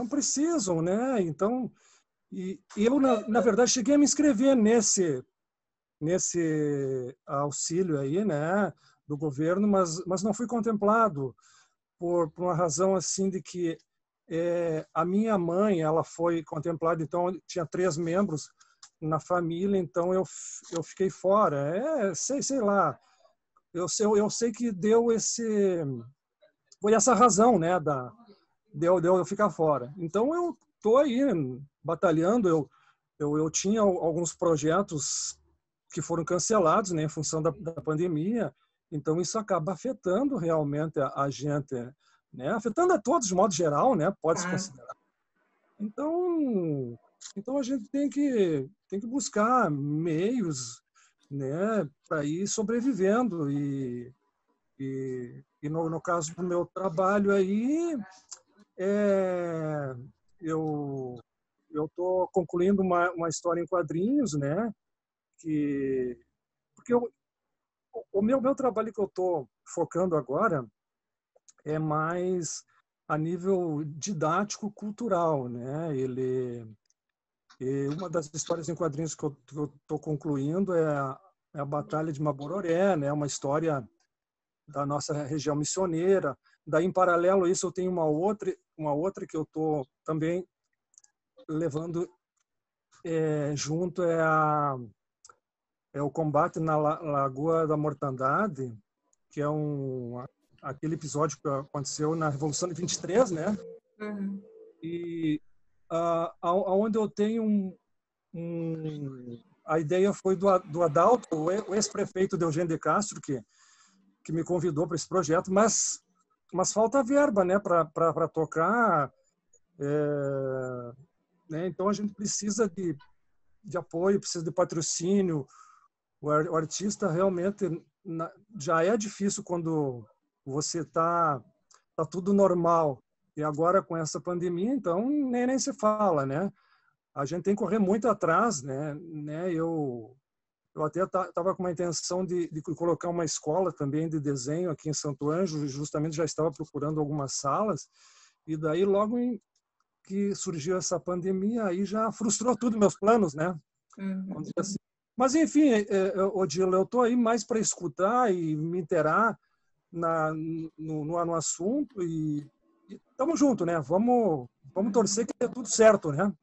precisam, né? Então, e eu na verdade cheguei a me inscrever nesse auxílio aí, né, do governo, mas não fui contemplado por uma razão assim de que a minha mãe, ela foi contemplada, então tinha 3 membros na família, então eu fiquei fora. Sei lá, eu sei que foi essa razão, né, de eu ficar fora. Então eu tô aí batalhando, eu tinha alguns projetos que foram cancelados, né, em função da pandemia, então isso acaba afetando realmente a gente, né, afetando a todos de modo geral, né, pode-se considerar. Então a gente tem que buscar meios, né, para ir sobrevivendo e no caso do meu trabalho aí, eu estou concluindo uma história em quadrinhos, né, porque o meu trabalho que eu estou focando agora é mais a nível didático cultural, né? Uma das histórias em quadrinhos que eu estou concluindo é a Batalha de Mabororé, né? Uma história da nossa região missioneira. Daí, em paralelo a isso, eu tenho uma outra que eu estou também levando junto, é o combate na Lagoa da Mortandade, que é aquele episódio que aconteceu na Revolução de 23, né? Uhum. E aonde eu tenho a ideia foi do Adalto, o ex-prefeito de Eugênio de Castro, que me convidou para esse projeto, mas falta verba, né, para tocar, né? Então a gente precisa de apoio, precisa de patrocínio. O artista realmente já é difícil quando você tá tudo normal, e agora com essa pandemia, então nem se fala, né? A gente tem que correr muito atrás, né? Eu até estava com uma intenção de colocar uma escola também de desenho aqui em Santo Ângelo, justamente já estava procurando algumas salas, e daí logo que surgiu essa pandemia, aí já frustrou tudo meus planos, né? Vamos dizer assim. Mas, enfim, Odila, eu estou aí mais para escutar e me inteirar no assunto e estamos juntos, né? Vamos torcer que dê tudo certo, né? Uhum.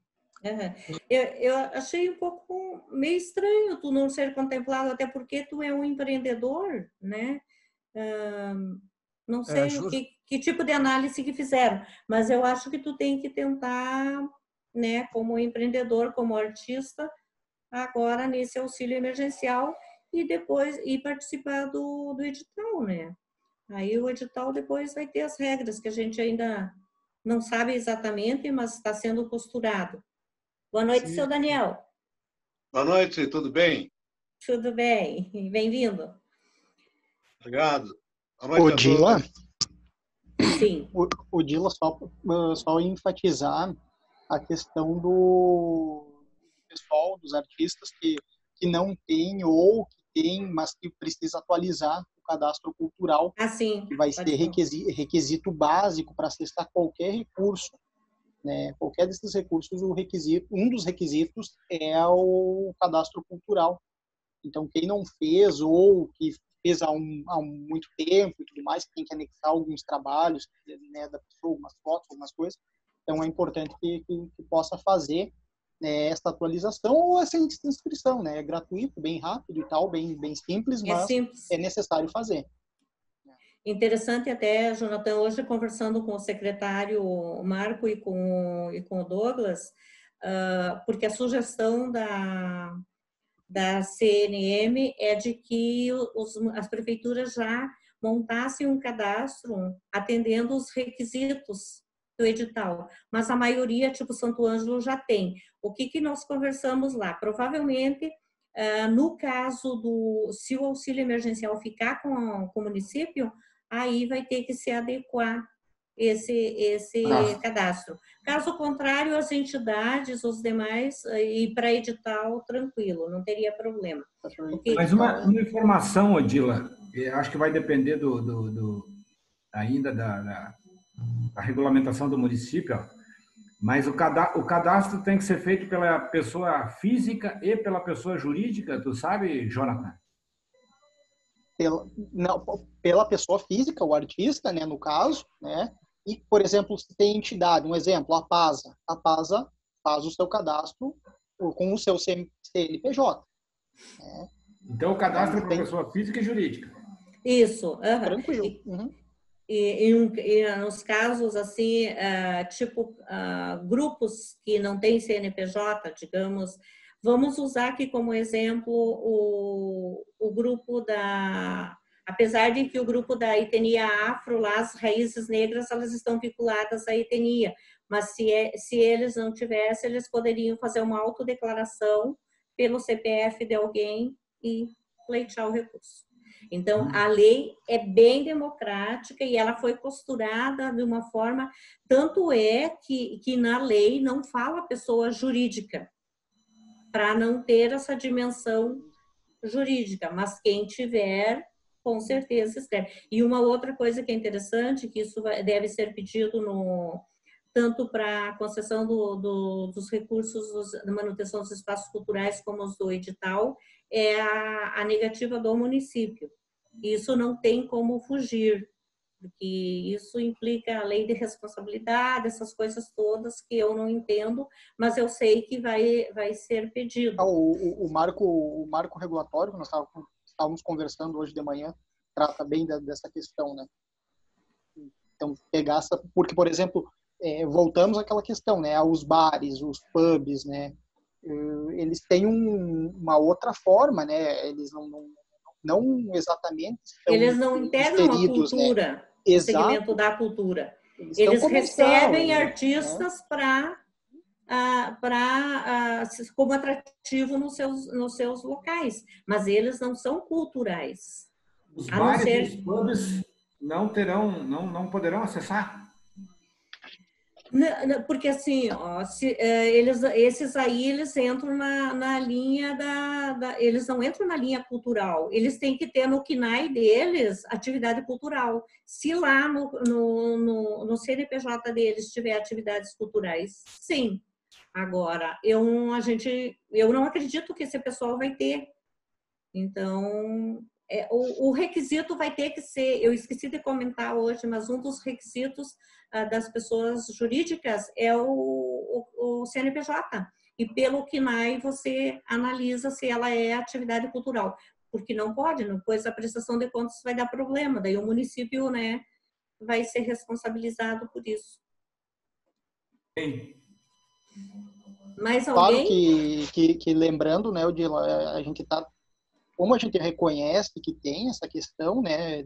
Eu achei um pouco meio estranho tu não ser contemplado, até porque tu é um empreendedor, né? Não sei que tipo de análise que fizeram, mas eu acho que tu tem que tentar, né, como empreendedor, como artista, agora nesse auxílio emergencial e depois participar do edital, né? Aí o edital depois vai ter as regras que a gente ainda não sabe exatamente, mas está sendo costurado. Boa noite, Sim. seu Daniel. Boa noite, tudo bem? Tudo bem, bem-vindo. Obrigado. Boa noite Odila? a todos. Sim. Odila, só enfatizar a questão do pessoal, dos artistas que não tem ou que tem, mas que precisa atualizar o cadastro cultural, sim. Que vai ser requisito básico para acessar qualquer recurso, né? Qualquer desses recursos, um dos requisitos é o cadastro cultural. Então, quem não fez ou que fez há muito tempo e tudo mais, tem que anexar alguns trabalhos, né, da pessoa, algumas fotos, algumas coisas. Então, é importante que possa fazer. né, essa atualização ou essa inscrição, né? É gratuito, bem rápido e tal, bem simples, mas simples. é necessário fazer. Interessante até, Jonathan, hoje conversando com o secretário Marco e com o Douglas, porque a sugestão da CNM é de que as prefeituras já montassem um cadastro atendendo os requisitos do edital, mas a maioria, tipo Santo Ângelo, já tem. O que nós conversamos lá? Provavelmente, no caso se o auxílio emergencial ficar com o município, aí vai ter que se adequar esse cadastro. Caso contrário, as entidades, os demais, e para edital, tranquilo, não teria problema. Mas uma informação, Odila, acho que vai depender ainda da regulamentação do município, mas o cadastro tem que ser feito pela pessoa física e pela pessoa jurídica, tu sabe, Jonathan? Pela pessoa física, o artista, né, no caso, né? E, por exemplo, se tem entidade, um exemplo, a PASA faz o seu cadastro com o seu CNPJ. Né? Então, o cadastro é para pessoa física e jurídica. Isso. Tranquilo. E nos casos, assim, tipo, grupos que não têm CNPJ, digamos, vamos usar aqui como exemplo o grupo apesar de que o grupo da etnia afro, lá, as raízes negras, elas estão vinculadas à etnia, mas se eles não tivessem, eles poderiam fazer uma autodeclaração pelo CPF de alguém e pleitear o recurso. Então, a lei é bem democrática e ela foi costurada de uma forma, tanto é que na lei não fala pessoa jurídica, para não ter essa dimensão jurídica, mas quem tiver, com certeza escreve. E uma outra coisa que é interessante, que isso deve ser pedido tanto para a concessão dos recursos da manutenção dos espaços culturais como os do edital, é a negativa do município. Isso não tem como fugir, porque isso implica a lei de responsabilidade, essas coisas todas que eu não entendo, mas eu sei que vai ser pedido. O marco regulatório, que nós estávamos conversando hoje de manhã, trata bem dessa questão, né? Então, porque, por exemplo, voltamos àquela questão, né? Os bares, os pubs, né? Eles têm uma outra forma, né? Eles não exatamente estão eles não integram a cultura, né? O segmento da cultura. Eles recebem artistas, né? Como atrativo nos seus locais, mas eles não são culturais. Os bares e os pubs não poderão acessar? Porque assim, ó, esses aí eles entram na linha eles não entram na linha cultural, eles têm que ter no CNAE deles atividade cultural. Se lá no CNPJ deles tiver atividades culturais, sim. Agora, eu não acredito que esse pessoal vai ter. Então, o requisito vai ter que ser, eu esqueci de comentar hoje, mas um dos requisitos das pessoas jurídicas é o CNPJ. E pelo CNAE você analisa se ela é atividade cultural. Porque não pode, depois a prestação de contas vai dar problema, daí o município, né, vai ser responsabilizado por isso. Sim. Mais alguém? Claro que lembrando, né, Odila, a gente tá, como a gente reconhece que tem essa questão, né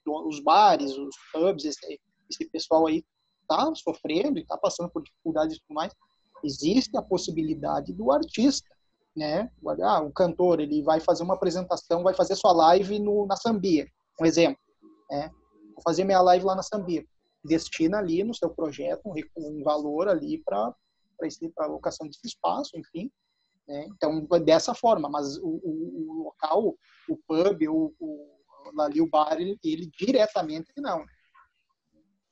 os bares, os pubs, esse pessoal aí está sofrendo e está passando por dificuldades e tudo mais, existe a possibilidade do artista, né? O cantor, ele vai fazer uma apresentação, vai fazer sua live na Sambia, um exemplo, né? Vou fazer minha live lá na Sambia. Destina ali no seu projeto um valor ali para alocação desse espaço, enfim. Né? Então, dessa forma, mas o local, o pub, ali o bar, ele diretamente não.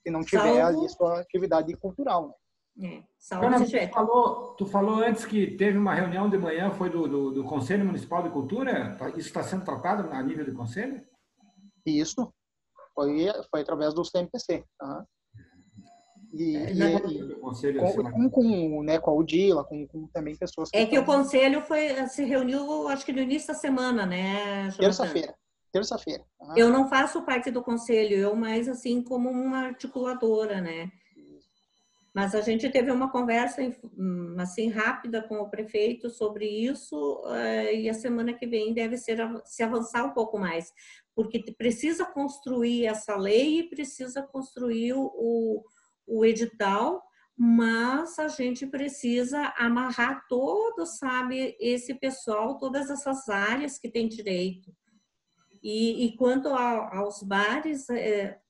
Se não tiver ali a sua atividade cultural. Né? Tu falou antes que teve uma reunião de manhã, foi do Conselho Municipal de Cultura? Isso está sendo tratado a nível do Conselho? Isso. Foi através do CMPC. Uhum. Com a Odila, com também pessoas que... É que o conselho se reuniu, acho que no início da semana, né, Jonathan? Terça-feira. Eu não faço parte do conselho, eu mais assim como uma articuladora, né? Mas a gente teve uma conversa assim rápida com o prefeito sobre isso e a semana que vem deve ser se avançar um pouco mais, porque precisa construir essa lei e precisa construir o edital, mas a gente precisa amarrar todo, sabe, esse pessoal, todas essas áreas que tem direito. E quanto aos bares,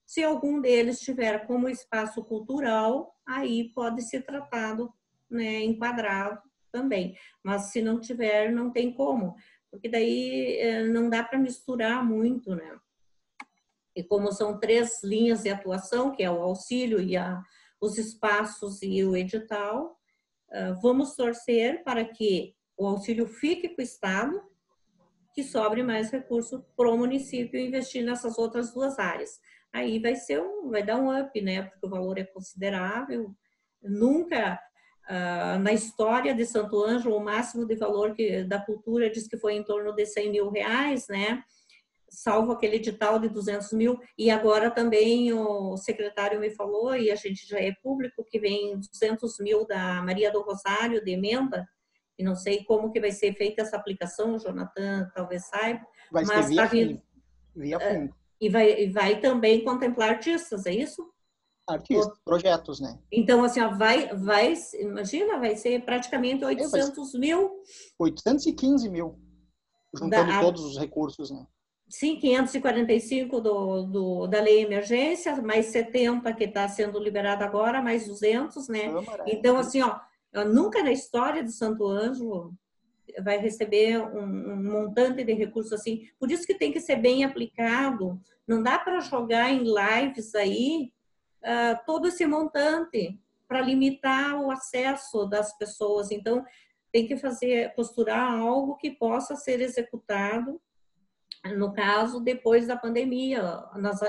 se algum deles tiver como espaço cultural, aí pode ser tratado, né, enquadrado também. Mas se não tiver, não tem como, porque daí não dá para misturar muito, né? E como são 3 linhas de atuação, que é o auxílio e os espaços e o edital, vamos torcer para que o auxílio fique com o Estado, que sobre mais recurso para o município investir nessas outras 2 áreas. Aí vai dar um up, né? Porque o valor é considerável. Nunca na história de Santo Ângelo, o máximo de valor da cultura diz que foi em torno de R$100 mil, né? Salvo aquele edital de 200 mil. E agora também o secretário me falou, e a gente já é público, que vem 200 mil da Maria do Rosário, de emenda. E não sei como que vai ser feita essa aplicação, o Jonathan talvez saiba. Vai ser via fundo. Via fundo. E vai também contemplar artistas, é isso? Artistas, projetos, né? Então, assim, ó, imagina, vai ser praticamente 800 mil. 815 mil, juntando todos os recursos, né? Sim, 545 da lei emergência, mais 70 que está sendo liberado agora, mais 200, né? Então, assim, ó, nunca na história de Santo Ângelo vai receber um montante de recursos assim. Por isso que tem que ser bem aplicado. Não dá para jogar em lives aí todo esse montante para limitar o acesso das pessoas. Então, tem que costurar algo que possa ser executado, no caso, depois da pandemia,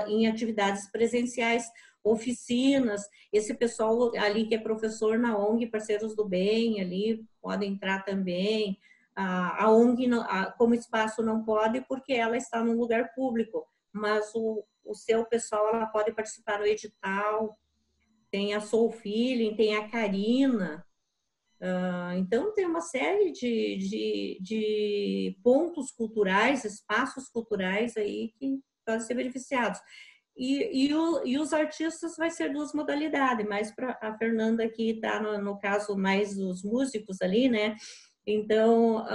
em atividades presenciais, oficinas, esse pessoal ali que é professor na ONG Parceiros do Bem, ali pode entrar também. A ONG, como espaço, não pode porque ela está num lugar público, mas o seu pessoal, ela pode participar do edital, tem a Soul Feeling, tem a Karina. Então, tem uma série de pontos culturais, espaços culturais aí que podem ser beneficiados. E os artistas vai ser 2 modalidades, mais para a Fernanda aqui está no caso mais dos músicos ali, né? Então,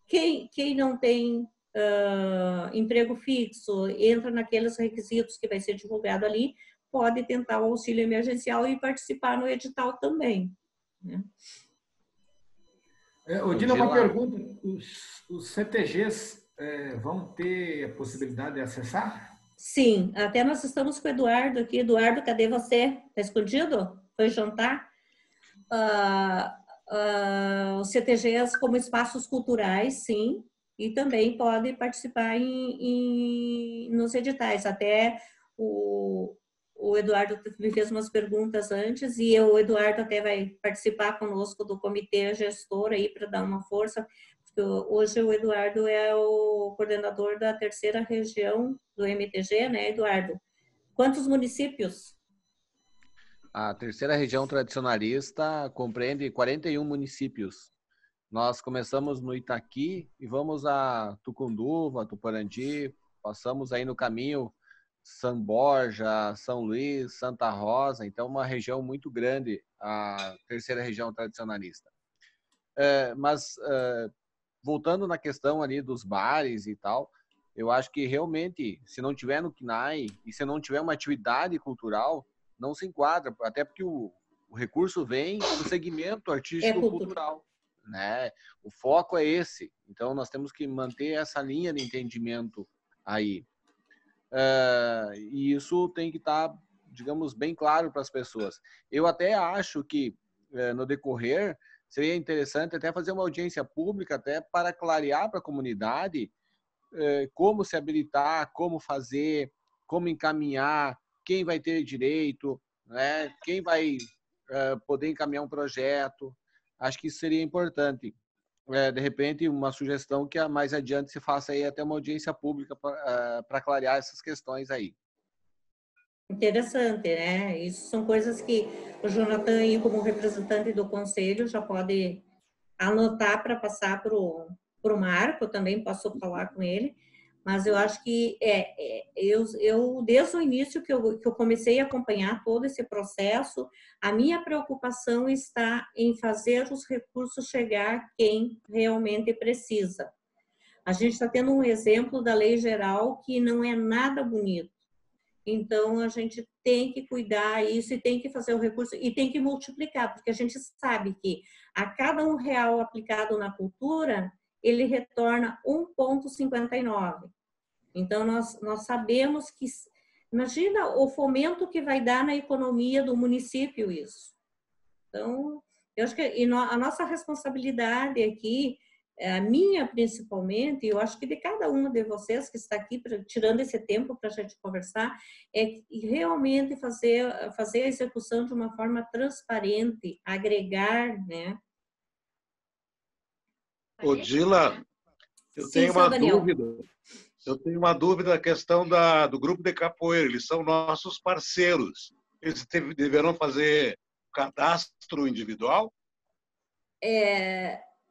quem não tem emprego fixo, entra naqueles requisitos que vai ser divulgado ali, pode tentar o auxílio emergencial e participar no edital também. Né? Odila, uma pergunta: os CTGs vão ter a possibilidade de acessar? Sim, até nós estamos com o Eduardo aqui. Eduardo, cadê você? Está escondido? Foi jantar? Os CTGs como espaços culturais, sim, e também pode participar nos editais. Até o Eduardo me fez umas perguntas antes e o Eduardo até vai participar conosco do comitê gestor aí para dar uma força. Hoje o Eduardo é o coordenador da 3ª região do MTG, né, Eduardo? Quantos municípios? A 3ª região tradicionalista compreende 41 municípios. Nós começamos no Itaqui e vamos a Tucunduva, Tuparandi, passamos aí no caminho São Borja, São Luís, Santa Rosa, então uma região muito grande, a 3ª região tradicionalista. Mas voltando na questão ali dos bares e tal, eu acho que realmente, se não tiver no CNAE e se não tiver uma atividade cultural, não se enquadra, até porque o recurso vem do segmento artístico-cultural, né? O foco é esse, então nós temos que manter essa linha de entendimento aí. E isso tem que estar, digamos, bem claro para as pessoas. Eu até acho que, no decorrer, seria interessante até fazer uma audiência pública até para clarear para a comunidade como se habilitar, como fazer, como encaminhar, quem vai ter direito, né? Quem vai poder encaminhar um projeto? Acho que isso seria importante. De repente, uma sugestão que mais adiante se faça aí até uma audiência pública para clarear essas questões aí. Interessante, né? Isso são coisas que o Jonathan, aí, como representante do conselho, já pode anotar para passar para o Marco, também posso falar com ele, mas eu acho que eu desde o início que eu comecei a acompanhar todo esse processo, a minha preocupação está em fazer os recursos chegar a quem realmente precisa. A gente está tendo um exemplo da lei geral que não é nada bonito. Então, a gente tem que cuidar isso e tem que fazer o recurso e tem que multiplicar, porque a gente sabe que a cada R$1 aplicado na cultura, ele retorna 1,59. Então, nós sabemos que... Imagina o fomento que vai dar na economia do município isso. Então, eu acho que a nossa responsabilidade aqui, a minha principalmente, eu acho que de cada uma de vocês que está aqui, tirando esse tempo para a gente conversar, é realmente fazer a execução de uma forma transparente, agregar, né? Odila, eu tenho uma dúvida. Eu tenho uma dúvida na questão do grupo de capoeira. Eles são nossos parceiros. Eles deverão fazer cadastro individual?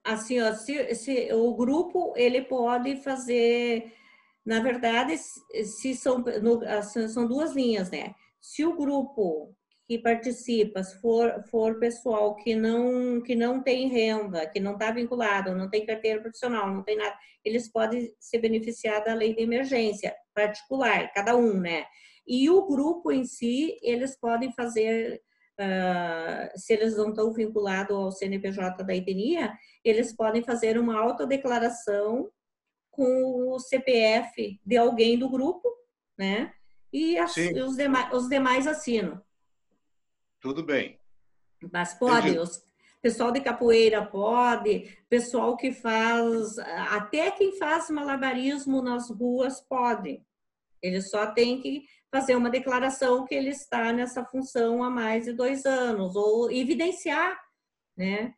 Assim, ó, se o grupo ele pode fazer, na verdade, são duas linhas, né? Se o grupo que participa for pessoal que não tem renda, que não está vinculado, não tem carteira profissional, não tem nada, eles podem se beneficiar da lei de emergência particular, cada um, né? E o grupo em si, eles podem fazer, se eles não estão vinculados ao CNPJ da etnia, eles podem fazer uma autodeclaração com o CPF de alguém do grupo, né? E os demais assinam. Tudo bem. Mas pode, pessoal de capoeira pode, pessoal que faz, até quem faz malabarismo nas ruas pode. Ele só tem que fazer uma declaração que ele está nessa função há mais de 2 anos, ou evidenciar, né?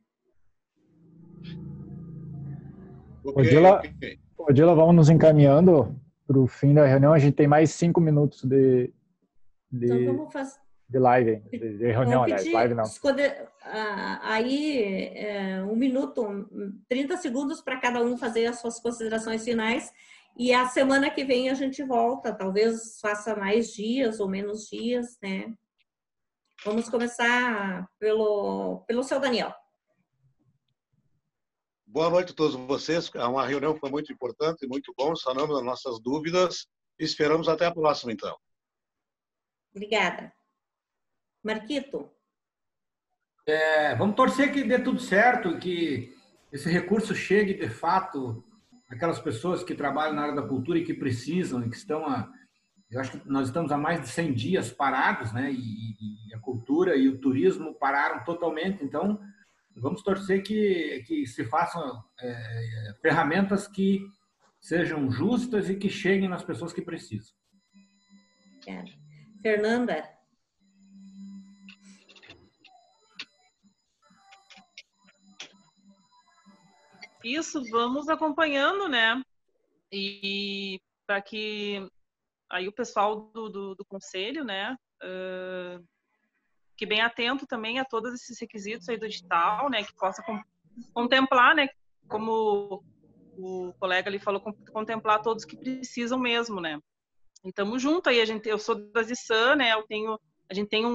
Odila, vamos nos encaminhando para o fim da reunião. A gente tem mais 5 minutos de Então, vamos de live, de reunião, aliás, live não. Aí, 1 minuto, 30 segundos para cada um fazer as suas considerações finais. E a semana que vem a gente volta, talvez faça mais dias ou menos dias, né? Vamos começar pelo seu Daniel. Boa noite a todos vocês. Uma reunião foi muito importante, muito bom. Sanamos as nossas dúvidas. Esperamos até a próxima, então. Obrigada. Marquito? Vamos torcer que dê tudo certo, que esse recurso chegue, de fato, àquelas pessoas que trabalham na área da cultura e que precisam, e que estão eu acho que nós estamos há mais de 100 dias parados, né? E a cultura e o turismo pararam totalmente. Então, vamos torcer que se façam ferramentas que sejam justas e que cheguem nas pessoas que precisam. Fernanda? Isso, vamos acompanhando, né? E para que aí o pessoal do conselho, né, que bem atento também a todos esses requisitos aí do edital, né, que possa contemplar, né, como o colega ali falou, contemplar todos que precisam mesmo, né. E estamos juntos aí, eu sou da Zissan, né, a gente tem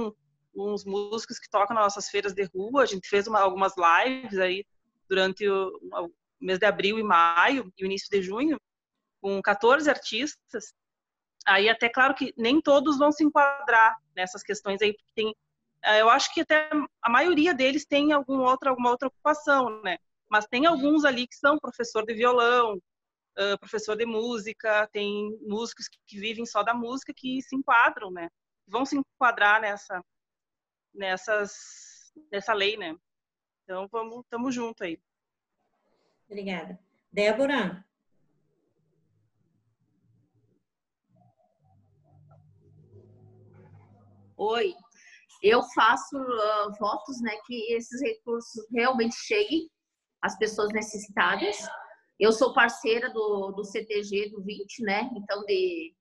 uns músicos que tocam nas nossas feiras de rua, a gente fez algumas lives aí durante o mês de abril e maio e o início de junho, com 14 artistas. Aí até claro que nem todos vão se enquadrar nessas questões aí, porque eu acho que até a maioria deles tem alguma outra ocupação, né? Mas tem alguns ali que são professor de violão, professor de música, tem músicos que vivem só da música que se enquadram, né? Vão se enquadrar nessa lei, né? Então, estamos juntos aí. Obrigada. Débora? Oi. eu faço votos, né, que esses recursos realmente cheguem às pessoas necessitadas. Eu sou parceira do CTG do 20, né, então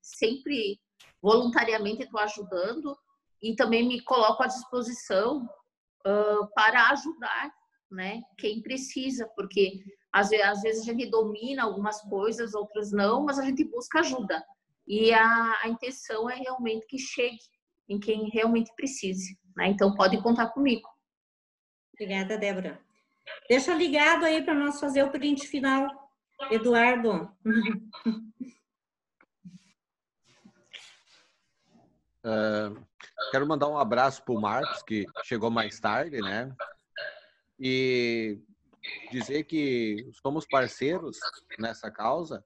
sempre voluntariamente estou ajudando e também me coloco à disposição para ajudar, né, quem precisa, porque às vezes a gente domina algumas coisas, outras não, mas a gente busca ajuda. E a intenção é realmente que chegue em quem realmente precise, né? Então, pode contar comigo. Obrigada, Débora. Deixa ligado aí para nós fazer o print final, Eduardo. Quero mandar um abraço para o Marcos, que chegou mais tarde, né? E dizer que somos parceiros nessa causa.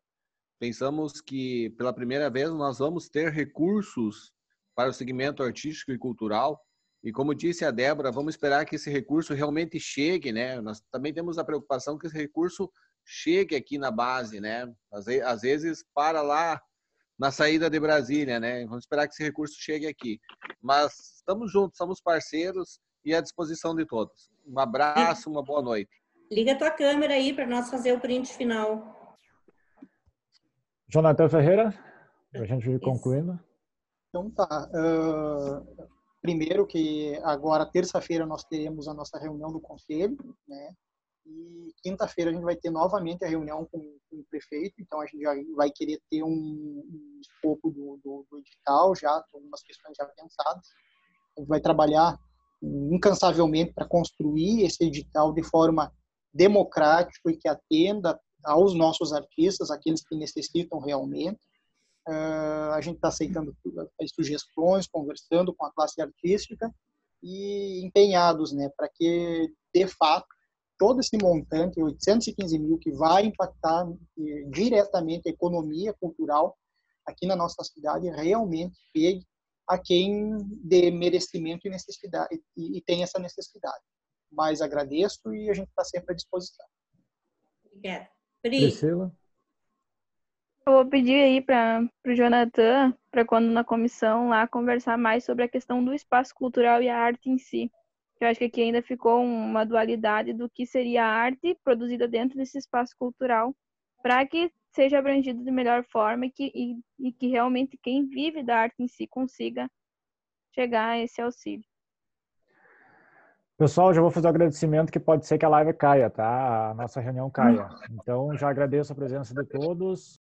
Pensamos que, pela primeira vez, nós vamos ter recursos para o segmento artístico e cultural. E, como disse a Débora, vamos esperar que esse recurso realmente chegue, né? Nós também temos a preocupação que esse recurso chegue aqui na base, né? Às vezes, para lá na saída de Brasília, né? Vamos esperar que esse recurso chegue aqui. Mas estamos juntos, somos parceiros e à disposição de todos. Um abraço, uma boa noite. Liga a tua câmera aí para nós fazer o print final. Jonathan Ferreira, para a gente ir concluindo. Então tá. Primeiro que agora, terça-feira, nós teremos a nossa reunião do Conselho, né? E quinta-feira a gente vai ter novamente a reunião com o prefeito, então a gente já vai querer ter um escopo do edital, já algumas questões já pensadas. A gente vai trabalhar incansavelmente para construir esse edital de forma democrática e que atenda aos nossos artistas, aqueles que necessitam realmente. A gente está aceitando as sugestões, conversando com a classe artística e empenhados, né, para que, de fato, todo esse montante, 815 mil, que vai impactar diretamente a economia cultural aqui na nossa cidade, realmente pegue a quem dê merecimento e necessidade e tem essa necessidade. Mas agradeço e a gente está sempre à disposição. Obrigada. Priscila? Eu vou pedir aí para o Jonathan, para quando na comissão lá, conversar mais sobre a questão do espaço cultural e a arte em si. Eu acho que aqui ainda ficou uma dualidade do que seria a arte produzida dentro desse espaço cultural, para que seja abrangido de melhor forma e que realmente quem vive da arte em si consiga chegar a esse auxílio. Pessoal, já vou fazer o agradecimento que pode ser que a live caia, tá? A nossa reunião caia. Então, já agradeço a presença de todos.